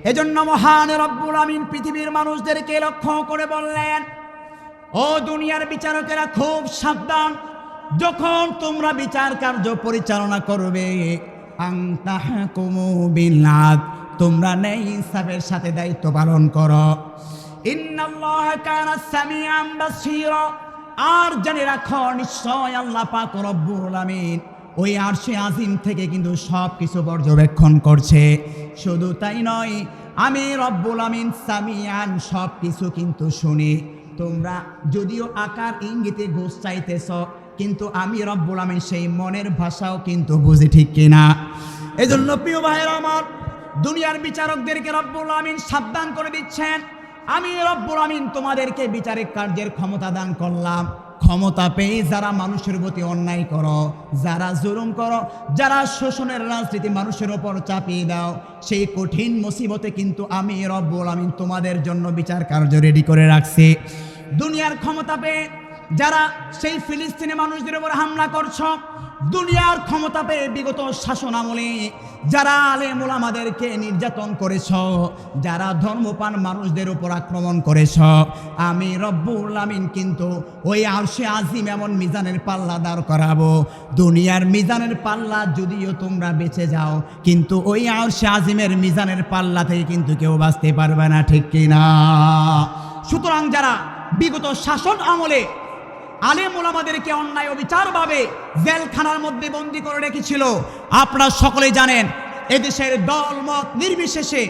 এজন্য মহান রব্বুল আমিন পৃথিবীর মানুষদেরকে লক্ষ্য করে বললেন, ও দুনিয়ার বিচারকেরা খুব সাবধান, যখন তোমরা বিচার কার্য পরিচালনা করবে, আন তাহকুমু বিল আদল, তোমরা ন্যায় ইনসাফের সাথে দায়িত্ব পালন করো। ইন্নাল্লাহা কানা সামিআন বাসীরা, আর জেনে রাখো নিশ্চয় আল্লাহ পাক রব্বুল আমিন ওই আরশে আজিম থেকে কিন্তু সব কিছু পর্যবেক্ষণ করছে। শুধু তাই নয়, আমি রব্বুল আমিন সামিআন, সব কিছু কিন্তু শুনি। তোমরা যদিও আকার ইঙ্গিতে ঘুষ চাইতেছ, কিন্তু আমি রব্বুল আমিন সেই মনের ভাষাও কিন্তু বুঝি, ঠিক কিনা? এজন্য প্রিয় ভাইয়েরা আমার, দুনিয়ার বিচারকদেরকে রব্বুল আমিন সাবধান করে দিচ্ছেন, আমি রব্বুল আমিন তোমাদেরকে বিচারিক কার্যের ক্ষমতা দান করলাম। ক্ষমতা পেয়ে যারা মানুষের প্রতি অন্যায় করো, যারা জুলুম করো, যারা শোষণের রাজনীতি মানুষের ওপর চাপিয়ে দাও, সেই কঠিন মুসিবতে কিন্তু আমি রব্বুল আমিন তোমাদের জন্য বিচার কার্য রেডি করে রাখছি। দুনিয়ার ক্ষমতা পেয়ে যারা সেই ফিলিস্তিনি মানুষদের উপর হামলা করছো, দুনিয়ার ক্ষমতা পেয়ে বিগত শাসন আমলে যারা আলেম ওলামাদেরকে নির্যাতন করেছ, যারা ধর্মপান মানুষদের উপর আক্রমণ করেছ, আমি রব্বুল আমিন কিন্তু ওই আরশে আজিম এমন মিজানের পাল্লা দাঁড় করাবো, দুনিয়ার মিজানের পাল্লা যদিও তোমরা বেঁচে যাও, কিন্তু ওই আরশে আজিমের মিজানের পাল্লা থেকে কিন্তু কেউ বাঁচতে পারবে না, ঠিক কিনা? সুতরাং যারা বিগত শাসন আমলে আলেম ওলামাদেরকে অন্যায় অবিচারভাবে জেলখানার মধ্যে বন্দী করে রেখেছিল, আপনারা সকলেই জানেন, এদেশের দল মত নির্বিশেষে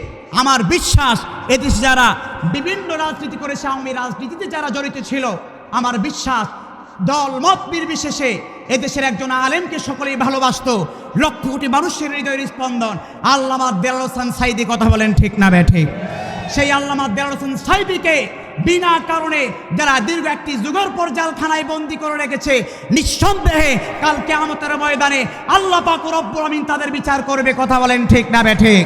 আমার বিশ্বাস এদেশে যারা বিভিন্ন রাজনীতি করেছে, আওয়ামী রাজনীতিতে যারা জড়িত ছিল, আমার বিশ্বাস দল মত নির্বিশেষে এদেশের একজন আলেমকে সকলেই ভালোবাসতো। লক্ষ কোটি মানুষের হৃদয়ের স্পন্দন আল্লামা দেলোয়ার হোসেন সাঈদী, কথা বলেন ঠিক না ঠিক? সেই আল্লামা দেলোয়ার হোসেন সাঈদীকে বিনা কারণে যারা দীর্ঘ একটি যুগের পর জেলখানায় বন্দী করে রেখেছে, নিঃসন্দেহে কাল কিয়ামতের ময়দানে আল্লাহ পাক রব্বুল আমিন তাদের বিচার করবে, কথা বলেন ঠিক না ঠিক?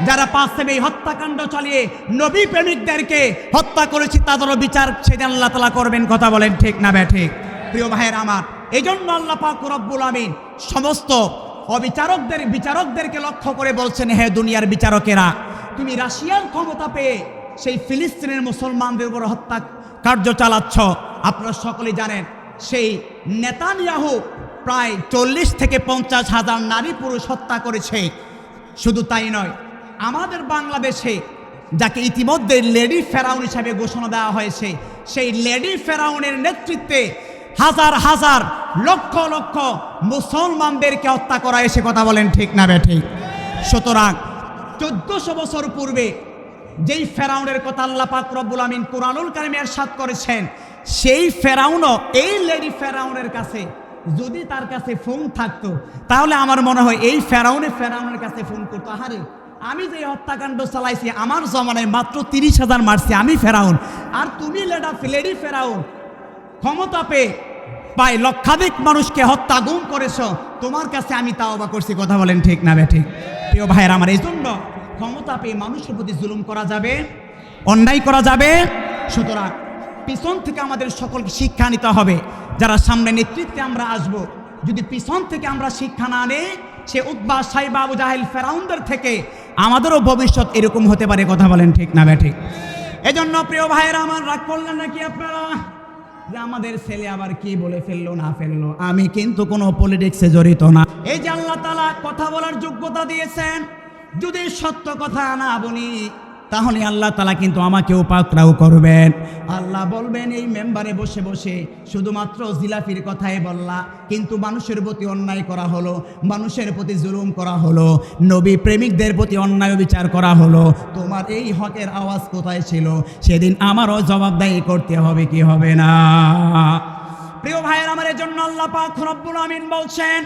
যারা 5 মে হত্যাকাণ্ড চালিয়ে নবী প্রেমিকদেরকে হত্যা করেছে তাদেরও বিচার সেদিন আল্লাহ তাআলা করবেন, কথা বলেন ঠিক না ঠিক? প্রিয় ভাইয়ের আমার, এই জন্য আল্লাহ পাক রব্বুল আমিন সমস্ত বিচারকদেরকে লক্ষ্য করে বলছেন, হে দুনিয়ার বিচারকেরা, তুমি রাশিয়ার ক্ষমতা পেয়ে সেই ফিলিস্তিনের মুসলমানদের উপর হত্যা কার্য চালাচ্ছ। আপনারা সকলেই জানেন সেই নেতানিয়াহু প্রায় 40 থেকে 50 হাজার নারী পুরুষ হত্যা করেছে। শুধু তাই নয়, আমাদের বাংলাদেশে যাকে ইতিমধ্যে লেডি ফেরাউন হিসাবে ঘোষণা দেওয়া হয়েছে, সেই লেডি ফেরাউনের নেতৃত্বে হাজার হাজার লক্ষ লক্ষ মুসলমানদেরকে হত্যা করা হয়েছে, কথা বলেন ঠিক না ঠিক? সুতরাং 1400 বছর পূর্বে যেই ফেরাউনের কথা আল্লাহ পাক রব্বুল আমিন কুরআনুল কারীমে ইরশাদ করেছেন, সেই ফেরাউনও এই লেডি ফেরাউনের কাছে যদি তার কাছে ফোন থাকতো, তাহলে আমার মনে হয় এই ফেরাউনের কাছে ফোন করতো, আহারে আমি যে হত্যাকাণ্ড চালাইছি আমার জমানায় মাত্র 30,000 মারছি আমি ফেরাউন, আর তুমি লেডি ফেরাউন ক্ষমতা পেয়ে প্রায় লক্ষাধিক মানুষকে হত্যা গুম করেছ, তোমার কাছে আমি তাওবা করছি, কথা বলেন ঠিক না ঠিক? প্রিয় ভাইয়ের আমার, এই জন্য ক্ষমতা পেয়ে মানুষের প্রতি জুলুম করা যাবে, অন্যায় করা যাবে। সুতরাং পিছন থেকে আমাদের সকলকে শিক্ষা নিতে হবে। যারা সামনে নেতৃত্বে আমরা আসব, যদি পিছন থেকে আমরা শিক্ষা না নেই, সে উতবা, সাইবা, আবু জাহেল, ফেরাউনদের থেকে আমাদেরও ভবিষ্যৎ এরকম হতে পারে, কথা বলেন ঠিক না ঠিক? এজন্য প্রিয় ভাইয়েরা আমার, রাগ করলেন নাকি আপনারা যে আমাদের ছেলে আবার কি বলে ফেললো না ফেললো? আমি কিন্তু কোনো পলিটিক্সে জড়িত না। এই যে আল্লাহ তাআলা কথা বলার যোগ্যতা দিয়েছেন, যদি সত্য কথা না বলি তাহলে আল্লাহ তাআলা কিন্তু আমাকেও পাকড়াও করবেন। আল্লাহ বলবেন, এই মেম্বারে বসে বসে শুধুমাত্র জিলাফির কথাই বললা, কিন্তু মানুষের প্রতি অন্যায় করা হলো, মানুষের প্রতি জুলুম করা হলো, নবী প্রেমিকদের প্রতি অন্যায় বিচার করা হলো, তোমার এই হকের আওয়াজ কোথায় ছিল? সেদিন আমারও জবাবদাহি করতে হবে কি হবে না? প্রিয় ভাইয়ের আমার, এজন্য আল্লাহ পাক রব্বুল আমিন বলছেন,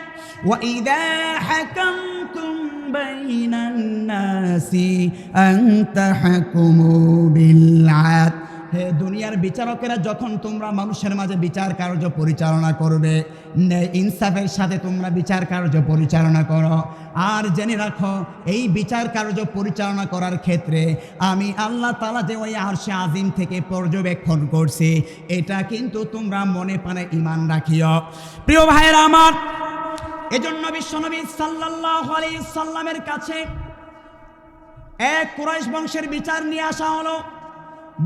ওয়া ইযা হাকামতুম বাইনান নাসি আন তাহকুমু বিল আদল। হে দুনিয়ার বিচারকেরা, যখন তোমরা মানুষের মাঝে বিচার কার্য পরিচালনা করবে, ন্যায় ইনসাফের সাথে তোমরা বিচার কার্য পরিচালনা করো। আর জেনে রাখো, এই বিচার কার্য পরিচালনা করার ক্ষেত্রে আমি আল্লাহ তাআলা যে ওই আরশে আজিম থেকে পর্যবেক্ষণ করছি, এটা কিন্তু তোমরা মনে প্রাণে ঈমান রাখিও। প্রিয় ভাইয়েরা আমার, এজন্য বিশ্বনবী সাল্লাল্লাহু আলাইহি সাল্লামের কাছে এক কুরাইশ বংশের বিচার নিয়ে আসা হলো।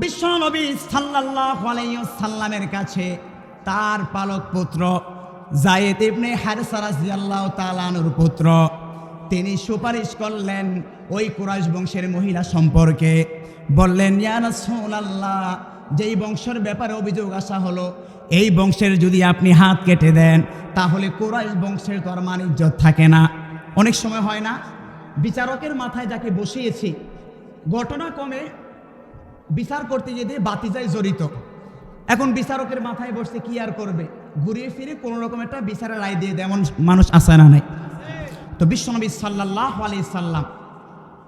বিশ্বনবী সাল্লাল্লাহু আলাইহি সাল্লামের কাছে তার পালক পুত্র যায়েদ ইবনে হারেসা রাদিয়াল্লাহু তাআলা আনহুর পুত্র, তিনি সুপারিশ করলেন ওই কুরাইশ বংশের মহিলা সম্পর্কে। বললেন, ইয়া রাসূলুল্লাহ, যেই বংশের ব্যাপারে অভিযোগ আসা হলো, এই বংশের যদি আপনি হাত কেটে দেন তাহলে কুরাইশ বংশের তো আর মান ইজ্জত থাকে না। অনেক সময় হয় না, বিচারকের মাথায় যাকে বসিয়েছি, ঘটনা কমে বিচার করতে গিয়ে বাতিজায় জড়িত, এখন বিচারকের মাথায় বসতে কি আর করবে? ঘুরিয়ে ফিরে কোনো রকম একটা বিচারের রায় দিয়ে দেয়, এমন মানুষ আছে না নাই? তো বিশ্বনবী সাল্লাল্লাহু আলাইহি সাল্লাম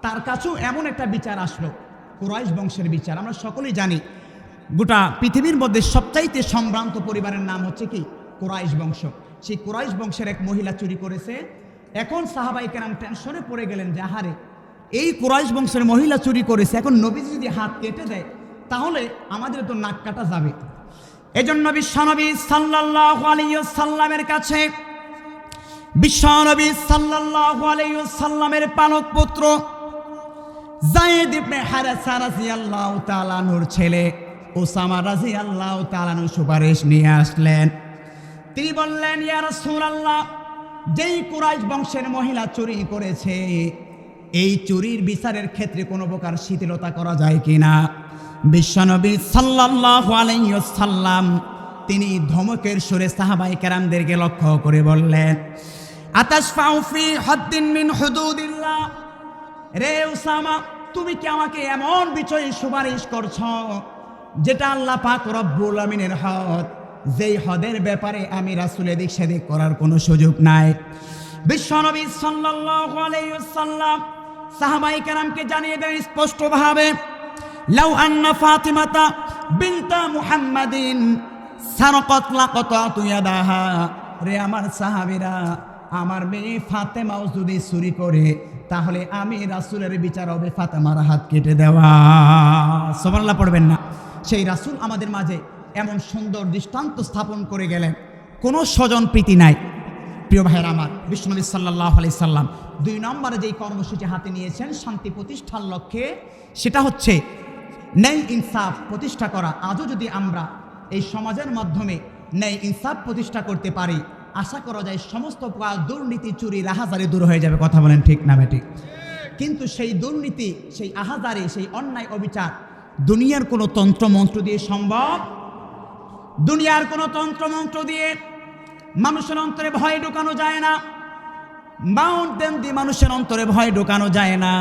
তার কাছেও এমন একটা বিচার আসলো, কুরাইশ বংশের বিচার। আমরা সকলেই জানি, গোটা পৃথিবীর মধ্যে সবচাইতে সম্ভ্রান্ত পরিবারের নাম হচ্ছে কি? কুরাইশ বংশ। সেই কুরাইশ বংশের এক মহিলা চুরি করেছে। এখন সাহাবায়ে কেরাম টেনশনে পড়ে গেলেন যে আহারে, এই কুরাইশ বংশের মহিলা চুরি করেছে, এখন নবী যদি হাত কেটে দেয় তাহলে আমাদের তো নাক কাটা যাবে। এজন্য বিশ্বনবী সাল্লাল্লাহু আলাইহি সাল্লামের কাছে বিশ্বনবী সাল্লাল্লাহু আলাইহি সাল্লামের পালক পুত্র যায়েদ ইবনে হারেসা রাদিয়াল্লাহু তাআলা আনহুর ছেলে ওসামা রাদিয়াল্লাহু তাআলা আনহু সুপারিশ নিয়ে আসলেন। তিনি বললেন, ইয়া রাসূলুল্লাহ, যেই কুরাইশ বংশের মহিলা চুরি করেছে, এই চুরির বিচারের ক্ষেত্রে কোনো প্রকার শিথিলতা করা যায় কিনা? বিশ্বনবী সাল্লাল্লাহু আলাইহি ওয়াসাল্লাম তিনি ধমকের সুরে সাহাবায়ে কেরামদেরকে লক্ষ্য করে বললেন, আতাশফাউ ফি হাদ্দিন মিন হুদুদিল্লাহ, রে উসামা, তুমি কি আমাকে এমন বিষয়ে সুপারিশ করছো যেটা আল্লাহ পাক রব্বুল আমিনের হদ, যেই হদের ব্যাপারে আমি রাসূল এদিক সেদিক করার কোনো সুযোগ নাই। বিশ্বনবী সাল্লাল্লাহু আলাইহি ওয়াসাল্লাম সাহাবায়ে কেরামকে জানিয়ে দেন স্পষ্টভাবে, লাউ আন্না ফাতিমাতা বিনতা মুহাম্মাদিন সারাকাত লাকাতাতু ইয়াদাহা। রে আমার সাহাবীরা, আমার মেয়ে ফাতেমাও যদি চুরি করে তাহলে আমি রাসূলের বিচার হবে ফাতেমার হাত কেটে দেওয়া। সুবহানাল্লাহ পড়বেন না? সেই রাসূল আমাদের মাঝে এমন সুন্দর দৃষ্টান্ত স্থাপন করে গেলেন, কোনো স্বজন প্রীতি নাই। প্রিয় ভাইয়ের আমার, বিশ্বনবী সাল্লাল্লাহু আলাইহি সাল্লাম 2 নম্বরে যেই কর্মসূচি হাতে নিয়েছেন শান্তি প্রতিষ্ঠার লক্ষ্যে, সেটা হচ্ছে ন্যায় ইনসাফ প্রতিষ্ঠা করা। আজও যদি আমরা এই সমাজের মাধ্যমে ন্যায় ইনসাফ প্রতিষ্ঠা করতে পারি, আশা করা যায় সমস্ত দুর্নীতি, চুরি, রাহাজারি দূর হয়ে যাবে। কথা বলেন ঠিক না বেঠিক? কিন্তু সেই দুর্নীতি, সেই আহাজারি, সেই অন্যায় অবিচার দুনিয়ার কোনো তন্ত্রমন্ত্র দিয়ে সম্ভব? দুনিয়ার কোনো তন্ত্রমন্ত্র দিয়ে মানুষের অন্তরে ভয় ঢোকানো যায় না। মাউন্টেন দিয়ে মানুষের অন্তরে ভয় ঢোকানো যায় না।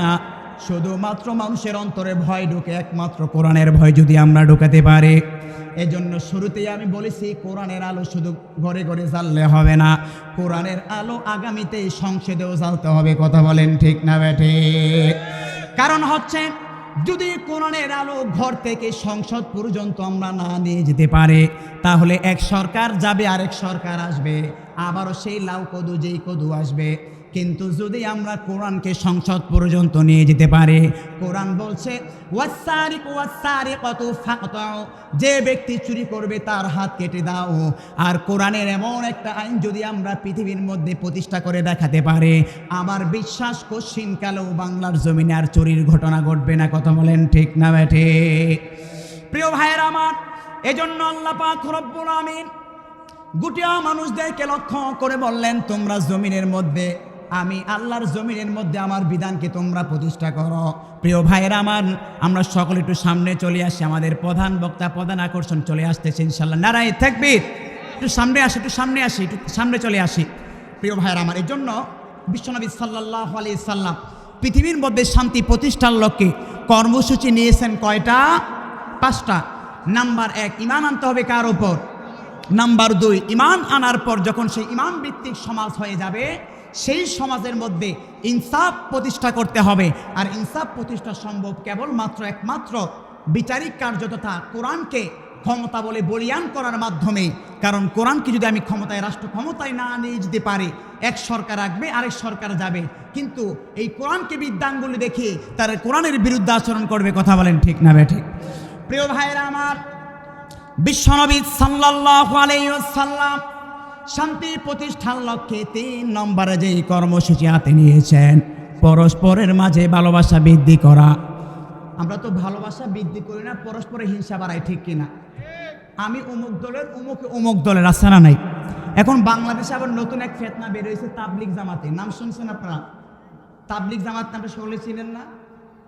শুধুমাত্র মানুষের অন্তরে ভয় ঢোকে একমাত্র কোরআনের ভয় যদি আমরা ঢোকাতে পারি। এজন্য শুরুতেই আমি বলেছি, কোরআনের আলো শুধু ঘরে ঘরে জ্বাললে হবে না, কোরআনের আলো আগামীতে সংসদেও জ্বালতে হবে। কথা বলেন ঠিক না বেঠে? কারণ হচ্ছে, যদি কোরআনের আলো ঘর থেকে সংসদ পর্যন্ত আমরা না নিয়ে যেতে পারে, তাহলে এক সরকার যাবে, আরেক সরকার আসবে, আবারও সেই লাউ কদু যেই কদু আসবে। কিন্তু যদি আমরা কোরআনকে সংসদ পর্যন্ত নিয়ে যেতে পারি, কোরআন বলছে ওয়াসসারিকু ওয়াসসারিকাতু ফাকতাউ, যে ব্যক্তি চুরি করবে তার হাত কেটে দাও। আর কোরআনের এমন একটা আইন যদি আমরা পৃথিবীর মধ্যে প্রতিষ্ঠা করে দেখাতে পারি, আমার বিশ্বাস কোশ্চিনকালেও বাংলার জমিনে আর চুরির ঘটনা ঘটবে না। কথা বলেন ঠিক না বেঠে? প্রিয় ভাইয়েরা আমার, এজন্য আল্লাহ পাক রব্বুল আমিন গুটিয়া মানুষদেরকে লক্ষ্য করে বললেন, তোমরা জমিনের মধ্যে, আমি আল্লাহর জমিনের মধ্যে আমার বিধানকে তোমরা প্রতিষ্ঠা করো। প্রিয় ভাইয়েরা আমার, আমরা সকলে একটু সামনে চলে আসি। আমাদের প্রধান বক্তা, প্রধান আকর্ষণ চলে আসতেছে ইনশাআল্লাহ। নারায়ে তাকবীর! একটু সামনে আসি, একটু সামনে আসি, একটু সামনে চলে আসি। প্রিয় ভাইয়েরা আমার, এই জন্য বিশ্বনবী সাল্লাল্লাহু আলাইহি সাল্লাম পৃথিবীর মধ্যে শান্তি প্রতিষ্ঠার লক্ষ্যে কর্মসূচি নিয়েছেন কয়টা? 5টা। নাম্বার 1, ঈমান আনতে হবে কার উপর? নাম্বার 2, ঈমান আনার পর যখন সেই ঈমান ভিত্তিক সমাজ হয়ে যাবে, সেই সমাজের মধ্যে ইনসাফ প্রতিষ্ঠা করতে হবে। আর ইনসাফ প্রতিষ্ঠা সম্ভব কেবলমাত্র একমাত্র বিচারিক কার্য তথা কোরআনকে ক্ষমতা বলে বলিয়ান করার মাধ্যমে। কারণ কোরআনকে যদি আমি ক্ষমতায়, রাষ্ট্র ক্ষমতায় না নিয়ে যেতে পারি, এক সরকার আসবে, আরেক সরকার যাবে, কিন্তু এই কোরআনকে বিদ্যাঙ্গুলি দেখে তারা কোরআনের বিরুদ্ধে আচরণ করবে। কথা বলেন ঠিক না বেঠিক? প্রিয় ভাইয়েরা আমার, বিশ্বনবী সাল্লাল্লাহু আলাইহি ওয়াসাল্লাম শান্তি প্রতিষ্ঠার লক্ষ্যে 3 নম্বরে যেই কর্মসূচি হাতে নিয়েছেন, পরস্পরের মাঝে ভালোবাসা বৃদ্ধি করা। আমরা তো ভালোবাসা বৃদ্ধি করি না, পরস্পরের হিংসা বাড়াই, ঠিক কিনা? আমি অমুক দলের, অমুক দলের, আছে না নাই? এখন বাংলাদেশে আবার নতুন এক ফেতনা বের হয়েছে, তাবলিগ জামাতে। নাম শুনছেন আপনারা? তাবলিগ জামাত নামটা শুনলে ছিলেন না?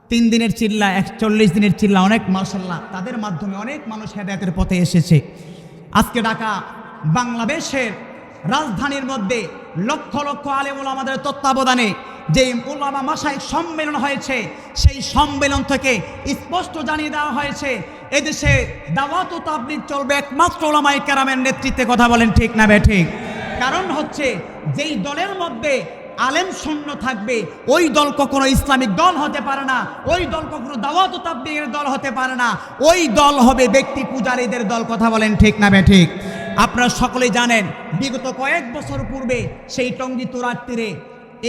3 দিনের চিল্লা, 41 দিনের চিল্লা, অনেক মাশাআল্লাহ, তাদের মাধ্যমে অনেক মানুষ হেদায়েতের পথে এসেছে। আজকে ঢাকা বাংলাদেশের রাজধানীর মধ্যে লক্ষ লক্ষ আলেম ওলামাদের তত্ত্বাবধানে যে ওলামা মাশায়েখ সম্মেলন হয়েছে, সেই সম্মেলন থেকে স্পষ্ট জানিয়ে দেওয়া হয়েছে, এদেশে দাওয়াত ও তাবলীগ চলবে একমাত্র ওলামায়ে কেরামের নেতৃত্বে। কথা বলেন ঠিক না বেঠিক? কারণ হচ্ছে, যেই দলের মধ্যে আলেম শূন্য থাকবে, ওই দল কখনো ইসলামিক দল হতে পারে না, ওই দল কখনো দাওয়াত ও তাবলীগের দল হতে পারে না, ওই দল হবে ব্যক্তি পূজারীদের দল। কথা বলেন ঠিক না বেঠিক? আপনারা সকলেই জানেন, বিগত কয়েক বছর পূর্বে সেই টঙ্গী তুরাগ তীরে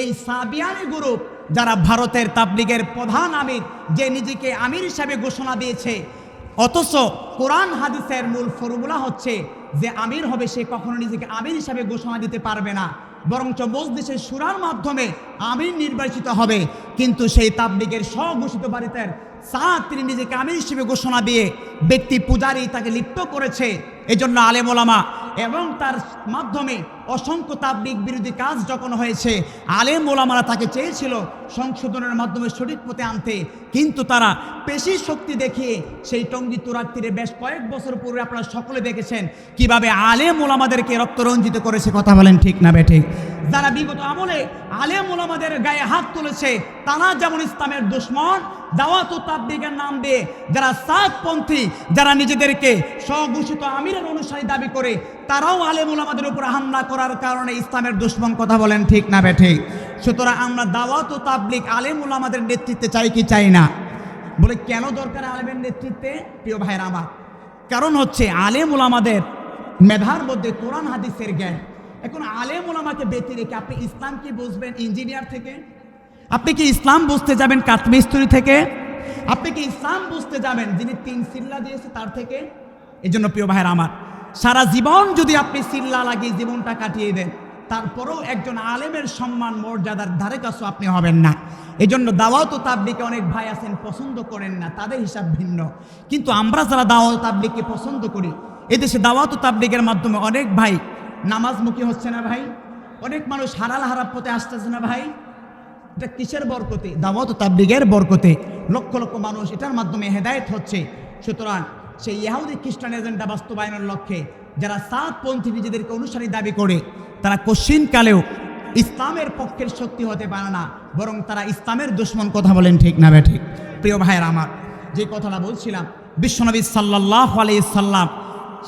এই সাবিয়ানি গ্রুপ, যারা ভারতের তাবলীগের প্রধান আমির, যে নিজেকে আমির হিসাবে ঘোষণা দিয়েছে, অথচ কোরআন হাদিসের মূল ফর্মুলা হচ্ছে যে আমির হবে সে কখনো নিজেকে আমির হিসাবে ঘোষণা দিতে পারবে না, বরঞ্চ মজলিসের শুরার মাধ্যমে আমির নির্বাচিত হবে। কিন্তু সেই তাবলীগের স্বঘোষিত বাড়িতে তিনি নিজেকে আমির হিসেবে ঘোষণা দিয়ে ব্যক্তি পূজারী তাকে লিপ্ত করেছে। এজন্য আলেম ওলামা এবং তার মাধ্যমে অসংখ্য তাবলীগ বিরোধী কাজ যখন হয়েছে, আলেম ওলামারা তাকে চেয়েছিল সংশোধনের মাধ্যমে সঠিক পথে আনতে, কিন্তু তারা পেশি শক্তি দেখিয়ে সেই টঙ্গী তুরাগ তীরে বেশ কয়েক বছর পূর্বে আপনারা সকলে দেখেছেন কিভাবে আলেম ওলামাদেরকে রক্তরঞ্জিত করেছে। কথা বলেন ঠিক না বেঠিক? যারা বিগত আমলে আলেম ওলামাদের গায়ে হাত তুলেছে তারা যেমন ইসলামের দুশমন, দাওয়াত ও তাবলীগের নাম দিয়ে যারা সাতপন্থী, যারা নিজেদেরকে স্বঘোষিত আমিরের অনুসারী দাবি করে, তারাও আলেম ওলামাদের উপর হামলা করার কারণে ইসলামের দুশমন। কথা বলেন ঠিক না বেঠিক? সুতরাং আমরা দাওয়াত ও তাবলীগ আলেম ওলামাদের নেতৃত্বে চাই কি চাই না? বলে কেন দরকার আলেমের নেতৃত্বে? প্রিয় ভাইয়েরা আমার, কারণ হচ্ছে আলেম ওলামাদের মেধার মধ্যে কোরআন হাদিসের জ্ঞান। এখন আলেম ওলামাকে বেঁচে রেখে আপনি ইসলাম কি বুঝবেন ইঞ্জিনিয়ার থেকে? আপনি কি ইসলাম বুঝতে যাবেন কাঠমিস্ত্রি থেকে? আপনি কি ইসলাম বুঝতে যাবেন যিনি 3 সিল্লা দিয়েছে তার থেকে? এই জন্য প্রিয় ভাইয়েরা আমার, সারা জীবন যদি আপনি সিল্লা লাগিয়ে জীবনটা কাটিয়ে দেন, তারপরেও একজন আলেমের সম্মান মর্যাদার ধারে কাছেও আপনি হবেন না। এই জন্য দাওয়াত ও তাবলীগকে অনেক ভাই আছেন পছন্দ করেন না, তাদের হিসাব ভিন্ন। কিন্তু আমরা যারা দাওয়াত তাবলীগকে পছন্দ করি, এদেশে দাওয়াত ও তাবলীগের মাধ্যমে অনেক ভাই নামাজমুখী হচ্ছে না ভাই? অনেক মানুষ হালাল হারাম পথে আসতেছে না ভাই? এটা কিসের বরকতে? দাওয়াত ও তাবলীগের বরকতে লক্ষ লক্ষ মানুষ এটার মাধ্যমে হেদায়েত হচ্ছে। সুতরাং সেই ইহুদি খ্রিস্টান এজেন্ডা বাস্তবায়নের লক্ষ্যে যারা সাতপন্থী নিজেদেরকে অনুসারী দাবি করে, তারা কশিনকালেও ইসলামের পক্ষের শক্তি হতে পারে না, বরং তারা ইসলামের দুশমন। কথা বলেন ঠিক না বেঠিক? প্রিয় ভাইয়েরা আমার, যে কথাটা বলছিলাম, বিশ্বনবী সাল্লাল্লাহু আলাইহি সাল্লাম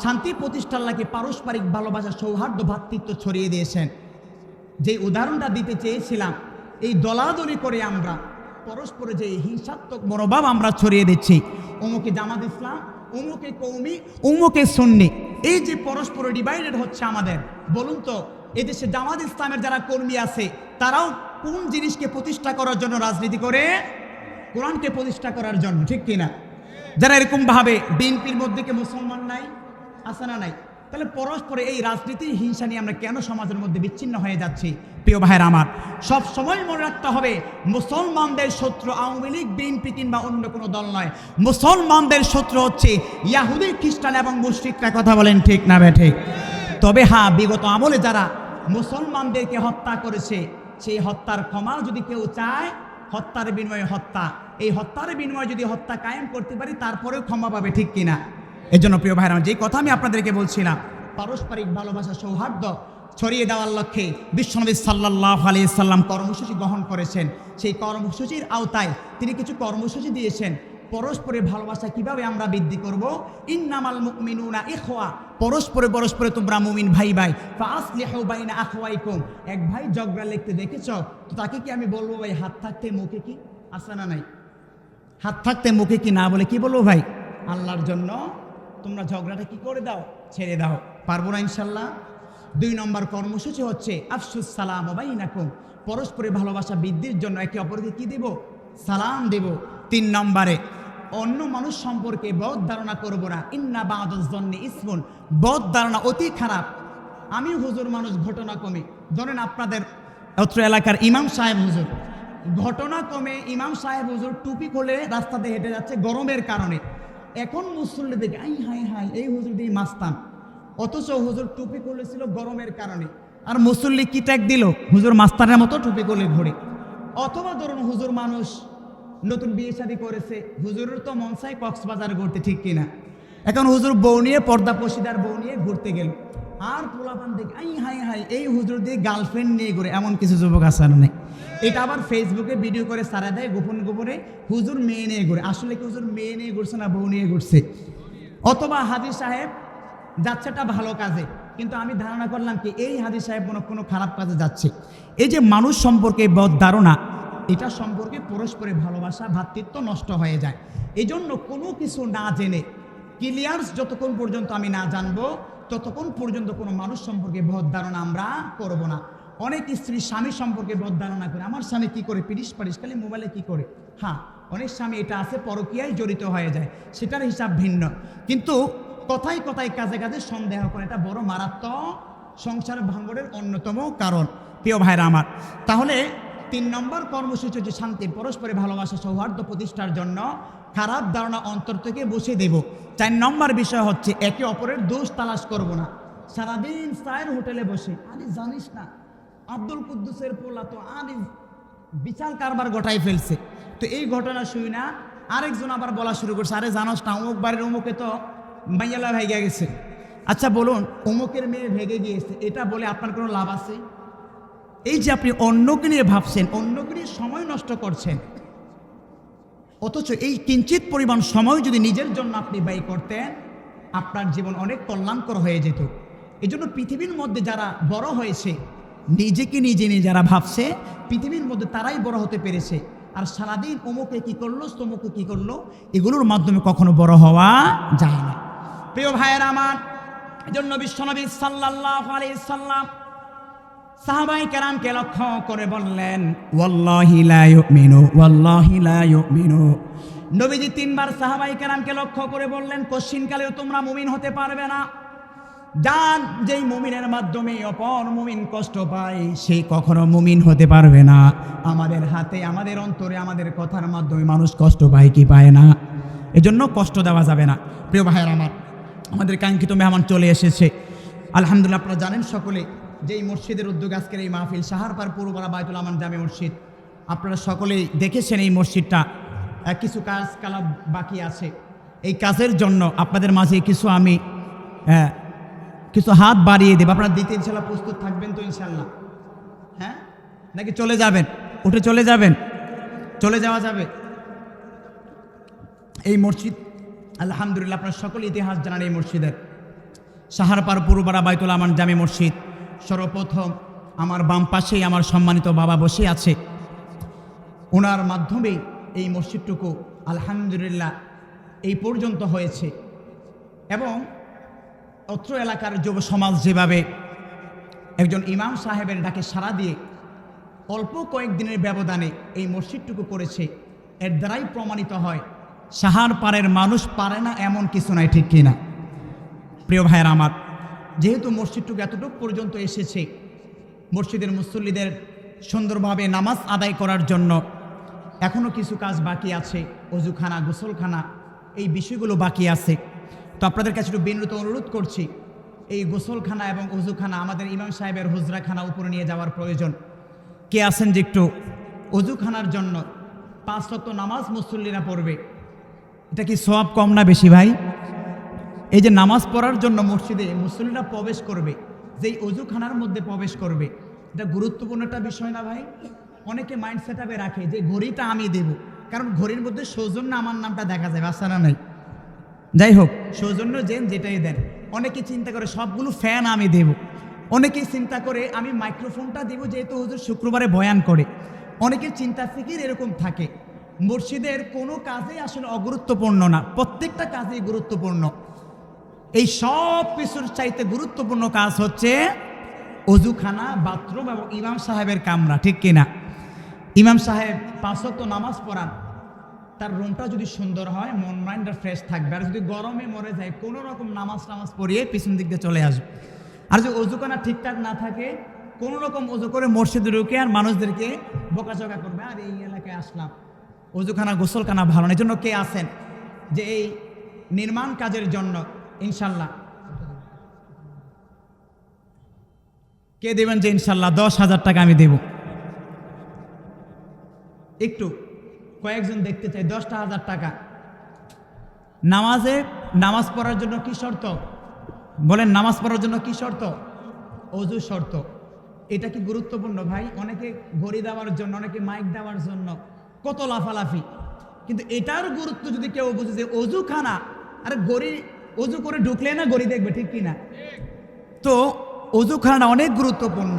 শান্তি প্রতিষ্ঠার লাগে পারস্পরিক ভালোবাসা, সৌহার্দ্য, ভ্রাতৃত্ব ছড়িয়ে দিয়েছেন। যে উদাহরণটা দিতে চেয়েছিলাম, এই দলাদলি করে আমরা পরস্পরে যে হিংসাত্মক মনোভাব আমরা ছড়িয়ে দিচ্ছি, অমুকে জামাত ইসলাম, অমুকে কৌমি, অমুকে সুন্নি, এই যে পরস্পর ডিভাইডেড হচ্ছে আমাদের, বলুন তো এদেশে জামাত ইসলামের যারা কর্মী আছে তারাও কোন জিনিসকে প্রতিষ্ঠা করার জন্য রাজনীতি করে? কোরআনকে প্রতিষ্ঠা করার জন্য, ঠিক কিনা? যারা এরকম ভাবে বিএনপির মধ্যে কে মুসলমান নাই, আছে না নাই? তাহলে পরস্পরে এই রাজনীতির হিংসা নিয়ে আমরা কেন সমাজের মধ্যে বিচ্ছিন্ন হয়ে যাচ্ছি? প্রিয় ভাইয়েরা আমার, সব সময় মনে রাখতে হবে মুসলমানদের শত্রু আওয়ামী লীগ, বিএনপি কিংবা অন্য কোনো দল নয়। মুসলমানদের শত্রু হচ্ছে ইহুদি, খ্রিস্টান এবং মুশরিকরা। কথা বলেন ঠিক না বেঠিক? তবে হ্যাঁ, বিগত আমলে যারা মুসলমানদেরকে হত্যা করেছে, সেই হত্যার ক্ষমা যদি কেউ চায়, হত্যার বিনিময়ে হত্যা, এই হত্যার বিনিময়ে যদি হত্যা কায়েম করতে পারি তারপরেও ক্ষমা পাবে, ঠিক কিনা? এই জন্য প্রিয় ভাইরা, যে কথা আমি আপনাদেরকে বলছিলাম, পারস্পরিক ভালোবাসা, সৌহার্দ্য ছড়িয়ে দেওয়ার লক্ষ্যে বিশ্বনবী সাল্লাল্লাহু আলাইহি সাল্লাম কর্মসূচি গ্রহণ করেছেন। সেই কর্মসূচির আওতায় তিনি কিছু কর্মসূচি দিয়েছেন। পরস্পরের ভালোবাসা কিভাবে আমরা বৃদ্ধি করব? ইন্নামাল মুমিনুনা ইখওয়া, পরস্পরে তোমরা মুমিন ভাই ভাই। ফাসলিহু বাইনা আখওয়াইকুম, এক ভাই ঝগড়া লিখতে দেখেছ তো তাকে কি আমি বলবো ভাই হাত থাকতে মুখে কি? আছে না নাই? হাত থাকতে মুখে কি না বলে কি বলবো ভাই? আল্লাহর জন্য তোমরা ঝগড়াটা কি করে দাও, ছেড়ে দাও। পারবো না ইনশাল্লাহ? 2 নম্বর কর্মসূচি হচ্ছে আফসুস সালাম বাইনাকুম, পরস্পরের ভালোবাসা বৃদ্ধির জন্য একে অপরকে কি দেব? সালাম দেব। 3 নম্বরে অন্য মানুষ সম্পর্কে বদ ধারণা করব না। ইন্না বা'দাজ জন্নি ইসমুন, বদ ধারণা অতি খারাপ। আমি হুজুর মানুষ, ঘটনা কমে। ধরেন আপনাদের অত্র এলাকার ইমাম সাহেব হুজুর, ঘটনা কমে ইমাম সাহেব হুজুর টুপি খুলে রাস্তাতে হেঁটে যাচ্ছে গরমের কারণে। এখন মুসল্লি দেখে আই হাই হাই, এই হুজুর দিয়ে মাস্তান, অথচ হুজুর টুপি খুলেছিল গরমের কারণে। আর মুসল্লি কি ট্যাগ দিল? হুজুর মাস্তানের মতো টুপি খুলে ঘোরে। অথবা ধরুন হুজুর মানুষ নতুন বিয়ে শাদী করেছে, হুজুরের তো মন চাই কক্সবাজার ঘুরতে, ঠিক কিনা? এখন হুজুর বউ নিয়ে, পর্দা পশিদার বউ নিয়ে ঘুরতে গেল, আর পোলাপান দেখে আই হাই হাই, এই হুজুর দিয়ে গার্লফ্রেন্ড নিয়ে ঘুরে। এমন কিছু যুবক আছে না? এটা আবার ফেসবুকে ভিডিও করে সারা দেয় গোপনে, হুজুর মেয়ে নিয়ে ঘুরে। আসলে কি হুজুর মেয়ে নিয়ে ঘুরছে না বউ নিয়ে ঘুরছে? অথবা হাজী সাহেব যাচ্ছেটা ভালো কাজে, কিন্তু আমি ধারণা করলাম কি এই হাজী সাহেব কোনো খারাপ কাজে যাচ্ছে। এই যে মানুষ সম্পর্কে বদ ধারণা, এটা সম্পর্কে পরস্পরের ভালোবাসা, ভ্রাতৃত্ব নষ্ট হয়ে যায়। এই জন্য কোনো কিছু না জেনে, ক্লিয়ার্স যতক্ষণ পর্যন্ত আমি না জানবো, ততক্ষণ পর্যন্ত কোনো মানুষ সম্পর্কে বদ ধারণা আমরা করব না। অনেক স্ত্রী স্বামী সম্পর্কে বদ ধারণা করে, আমার স্বামী কি করে, পিরিশ খালি মোবাইলে কি করে। হ্যাঁ, অনেক স্বামী এটা আছে, পরকীয়ায় জড়িত হয়ে যায়, সেটার হিসাব ভিন্ন। কিন্তু কথায় কথায় কাজে কাজে সন্দেহ করে, এটা বড় মারাত্মক সংসার ভাঙনের অন্যতম কারণ। প্রিয় ভাইরা আমার, তাহলে 3 নম্বর কর্মসূচি হচ্ছে শান্তির পরস্পরে ভালোবাসা সৌহার্দ্য প্রতিষ্ঠার জন্য খারাপ ধারণা অন্তর থেকে বসে দেব। 4 নম্বর বিষয় হচ্ছে একে অপরের দোষ তালাশ করব না। সারাদিন সায়ের হোটেলে বসে আরে জানিস না আব্দুল কুদ্দুসের পোলা তো আরে বিশাল কারবার ঘটাই ফেলছে, তো এই ঘটনা শুই না আরেকজন আবার বলা শুরু করছে, আরে জানোস না অমুক বাড়ির অমুকে তো মাইয়ালা ভেগে গেছে। আচ্ছা বলুন, অমুকের মেয়ে ভেগে গিয়েছে, এটা বলে আপনার কোনো লাভ আছে? এই যে আপনি অন্যকে নিয়ে ভাবছেন, অন্যকে নিয়ে সময় নষ্ট করছেন, অথচ এই কিঞ্চিত পরিমাণ সময় যদি নিজের জন্য আপনি ব্যয় করতেন, আপনার জীবন অনেক কল্যাণকর হয়ে যেত। এই জন্য পৃথিবীর মধ্যে যারা বড় হয়েছে, নিজেকে নিজে নিয়ে যারা ভাবছে, পৃথিবীর মধ্যে তারাই বড় হতে পেরেছে। আর সারাদিন অমুকে কি করলো, তমুকে কি করলো, এগুলোর মাধ্যমে কখনো বড় হওয়া যায় না। প্রিয় ভাইয়েরা আমার, এই জন্য বিশ্বনবী সাল্লাল্লাহু আলাইহি সাল্লাম সাহাবায়ে কেরামকে লক্ষ্য করে বললেন, ওয়াল্লাহি লা ইউমিনু, ওয়াল্লাহি লা ইউমিনু। নবীজি 3 বার সাহাবায়ে কেরামকে লক্ষ্য করে বললেন, কোশ্চিনকালেও তোমরা মুমিন হতে পারবে না। যান যেই মুমিনের মাধ্যমে অপর মুমিন কষ্ট পায়, সে কখনো মুমিন হতে পারবে না। আমাদের হাতে, আমাদের অন্তরে, আমাদের কথার মাধ্যমে মানুষ কষ্ট পায় কি পায় না, এজন্য কষ্ট দেওয়া যাবে না। প্রিয় ভাইয়েরা আমার, আমাদের কাঙ্ক্ষিত মেহমান চলে এসেছে আলহামদুলিল্লাহ। আপনারা জানেন সকলে যে এই মসজিদের উদ্যোগ আজকের এই মাহফিল, সাহারপাড় পূর্বপাড়া বায়তুল আমান জামে মসজিদ। আপনারা সকলেই দেখেছেন এই মসজিদটা কিছু কাজ কালাপ বাকি আছে। এই কাজের জন্য আপনাদের মাঝে আমি কিছু হাত বাড়িয়ে দেব। আপনারা দিতে ইনশাল্লাহ প্রস্তুত থাকবেন তো ইনশাল্লাহ? হ্যাঁ, নাকি চলে যাবেন? উঠে চলে যাবেন? চলে যাওয়া যাবে। এই মসজিদ আলহামদুলিল্লাহ আপনারা সকলে ইতিহাস জানান এই মসজিদের। সাহারপাড় পূর্বপাড়া বায়তুল আমান জামে মসজিদ, সর্বপ্রথম আমার বাম পাশেই আমার সম্মানিত বাবা বসে আছে, ওনার মাধ্যমেই এই মসজিদটুকু আলহামদুলিল্লাহ এই পর্যন্ত হয়েছে। এবং অত্র এলাকার যুব সমাজ যেভাবে একজন ইমাম সাহেবের ডাকে সাড়া দিয়ে অল্প কয়েকদিনের ব্যবধানে এই মসজিদটুকু করেছে, এর দ্বারাই প্রমাণিত হয় সাহারপাড়ের মানুষ পারে না এমন কিছু নাই, ঠিক কিনা? প্রিয় ভাইয়ের আমার, যেহেতু মসজিদটুকু এতটুকু পর্যন্ত এসেছে, মসজিদের মুসল্লিদের সুন্দরভাবে নামাজ আদায় করার জন্য এখনও কিছু কাজ বাকি আছে। অজুখানা, গোসলখানা, এই বিষয়গুলো বাকি আছে। তো আপনাদের কাছে একটু বিনীত অনুরোধ করছি, এই গোসলখানা এবং অজুখানা আমাদের ইমাম সাহেবের হুজরাখানা উপরে নিয়ে যাওয়ার প্রয়োজন। কে আছেন যে একটু অজুখানার জন্য 5 ওয়াক্ত নামাজ মুসল্লিরা পড়বে, এটা কি সওয়াব কম না বেশি ভাই? এই যে নামাজ পড়ার জন্য মসজিদে মুসল্লিরা প্রবেশ করবে, যেই অজুখানার মধ্যে প্রবেশ করবে, এটা গুরুত্বপূর্ণ একটা বিষয় না ভাই? অনেকে মাইন্ড সেট আপে রাখে যে ঘড়িটা আমি দেব, কারণ ঘড়ির মধ্যে সৌজন্য আমার নামটা দেখা যায়, বাচ্চারা নাই। যাই হোক, সৌজন্য যেটাই দেন। অনেকে চিন্তা করে সবগুলো ফ্যান আমি দেব, অনেকে চিন্তা করে আমি মাইক্রোফোনটা দেব, যেহেতু হুজুর শুক্রবারে বয়ান করে। অনেকের চিন্তা ফিকির এরকম থাকে। মসজিদের কোনো কাজেই আসলে অগুরুত্বপূর্ণ না, প্রত্যেকটা কাজেই গুরুত্বপূর্ণ। এই সব কিছুর চাইতে গুরুত্বপূর্ণ কাজ হচ্ছে অজুখানা, বাথরুম এবং ইমাম সাহেবের কামরা, ঠিক কিনা? ইমাম সাহেব 5 ওয়াক্ত নামাজ পড়ান, তার রুমটা যদি সুন্দর হয় মন মাইন্ডটা ফ্রেশ থাকবে। আর যদি গরমে মরে যায়, কোনো রকম নামাজ পড়িয়ে পিছন দিক দিয়ে চলে আসবে। আর যদি অজুখানা ঠিকঠাক না থাকে, কোনো রকম অজু করে মসজিদে ঢুকে আর মানুষদেরকে বকাঝকা করবে, আর এই এলাকায় আসলাম, অজুখানা গোসলখানা ভালো না। এই জন্য কে আছেন যে এই নির্মাণ কাজের জন্য ইনশাল্লাহ কে দেবেন? যে ইনশাল্লাহ 10,000 টাকা আমি দেব। একটু কয়েকজন দেখতে চাই, 10,000 টাকা। নামাজ পড়ার জন্য কি শর্ত বলেন? নামাজ পড়ার জন্য কি শর্ত? অজু শর্ত। এটা কি গুরুত্বপূর্ণ ভাই? অনেকে ঘড়ি দেওয়ার জন্য, অনেকে মাইক দেওয়ার জন্য কত লাফালাফি, কিন্তু এটার গুরুত্ব যদি কেউ বুঝে যে অজুখানা, আরে ঘড়ি অজু করে ঢুকলে না ঘড়ি দেখবে, ঠিক কিনা? তো অজুখানা অনেক গুরুত্বপূর্ণ।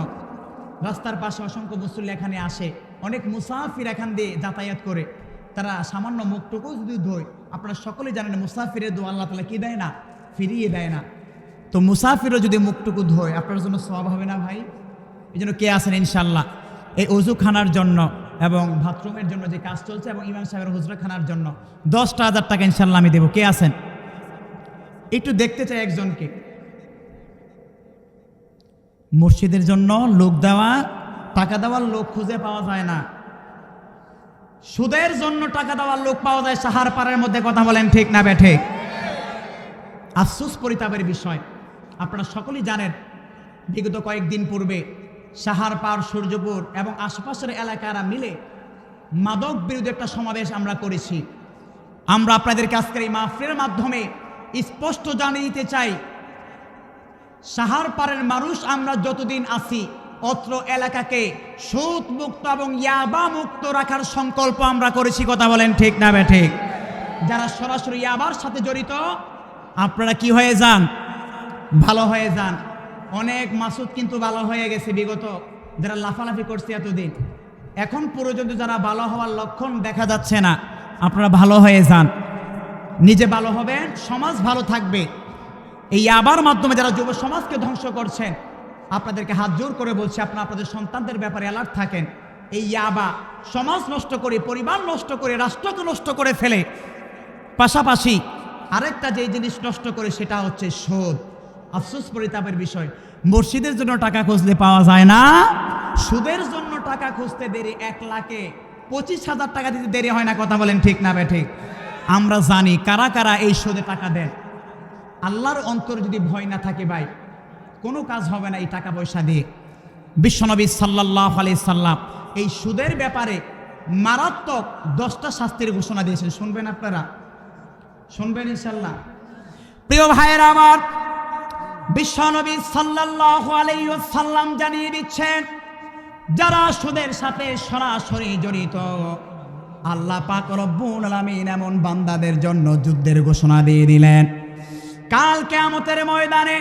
রাস্তার পাশে অসংখ্য মুসল্লি এখানে আসে, অনেক মুসাফির এখান দিয়ে যাতায়াত করে, তারা সামান্য মুখটুকু যদি ধোয়, আপনারা সকলেই জানেন মুসাফিরের দোয়া আল্লাহ তাআলা কি দেয় না? ফিরিয়ে দেয় না। তো মুসাফিরও যদি মুখটুকু ধোয়, আপনার জন্য সওয়াব হবে না ভাই? এই জন্য কে আছেন ইনশাল্লাহ এই অজুখানার জন্য এবং বাথরুমের জন্য যে কাজ চলছে, এবং ইমাম সাহেবের হুজরাখানার জন্য 10,000 টাকা ইনশাল্লাহ আমি দেব। কে আছেন? একটু দেখতে চাই একজনকে। মসজিদের জন্য লোক দেওয়া টাকা দেওয়ার লোক খুঁজে পাওয়া যায় না, সুদের জন্য টাকা দেওয়ার লোক পাওয়া যায় সাহার পাড়ের মধ্যে। কথা বলেন ঠিক না বেঠে? আফসোস পরিতাপের বিষয়, আপনারা সকলেই জানেন বিগত কয়েকদিন পূর্বে সাহারপাড়, সূর্যপুর এবং আশপাশের এলাকারা মিলে মাদক বিরোধী একটা সমাবেশ আমরা করেছি। আমরা আপনাদেরকে আজকের এই মাহফিলের মাধ্যমে স্পষ্ট জানিয়ে দিতে চাই, সাহারপাড়ের মানুষ আমরা যতদিন আছি অত্র এলাকাকে সুদ মুক্ত এবং ইয়াবা মুক্ত রাখার সংকল্প আমরা করেছি। কথা বলেন ঠিক না বেঠিক? যারা সরাসরি ইয়াবার সাথে জড়িত আপনারা কি হয়ে যান? ভালো হয়ে যান। অনেক মাসুদ কিন্তু ভালো হয়ে গেছে বিগত, যারা লাফালাফি করছে এতদিন। এখন পর্যন্ত যারা ভালো হওয়ার লক্ষণ দেখা যাচ্ছে না, আপনারা ভালো হয়ে যান, নিজে ভালো হবেন, সমাজ ভালো থাকবে। এই ইয়াবার মাধ্যমে যারা যুব সমাজকে ধ্বংস করছেন, আপনাদেরকে হাত জোর করে বলছি, আপনাদের সন্তানদের ব্যাপারে অ্যালার্ট থাকেন। এই ইয়াবা সমাজ নষ্ট করে, পরিবার নষ্ট করে, রাষ্ট্রকে নষ্ট করে ফেলে। পাশাপাশি আরেকটা যে জিনিস নষ্ট করে সেটা হচ্ছে সুদ। আফসোস পরিতাপের বিষয়, মসজিদের জন্য টাকা খুঁজলে পাওয়া যায় না, সুদের জন্য টাকা খুঁজতে দেরি 1,25,000 টাকা দিতে দেরি হয় না। কথা বলেন ঠিক না বেঠিক? আমরা জানি কারা কারা এই সুদে টাকা দেন। আল্লাহর অন্তর যদি ভয় না থাকে ভাই, কোনো কাজ হবে না এই টাকা পয়সা দিয়ে। বিশ্বনবী সাল্লাল্লাহু আলাইহি সাল্লাম এই সুদের ব্যাপারে মারাত্মক 10টা শাস্তির ঘোষণা দিয়েছেন। শুনবেন আপনারা? শুনবেন ইনশাআল্লাহ? প্রিয় ভাইয়েরা আমার, বিশ্বনবী সাল্লাল্লাহু আলাইহি ওয়াসাল্লাম জানিয়ে দিচ্ছেন, যারা সুদের সাথে সরাসরি জড়িত, আল্লাহ পাক রব্বুল আলামিন এমন বান্দাদের জন্য যুদ্ধের ঘোষণা দিয়ে দিলেন। কাল কিয়ামতের ময়দানে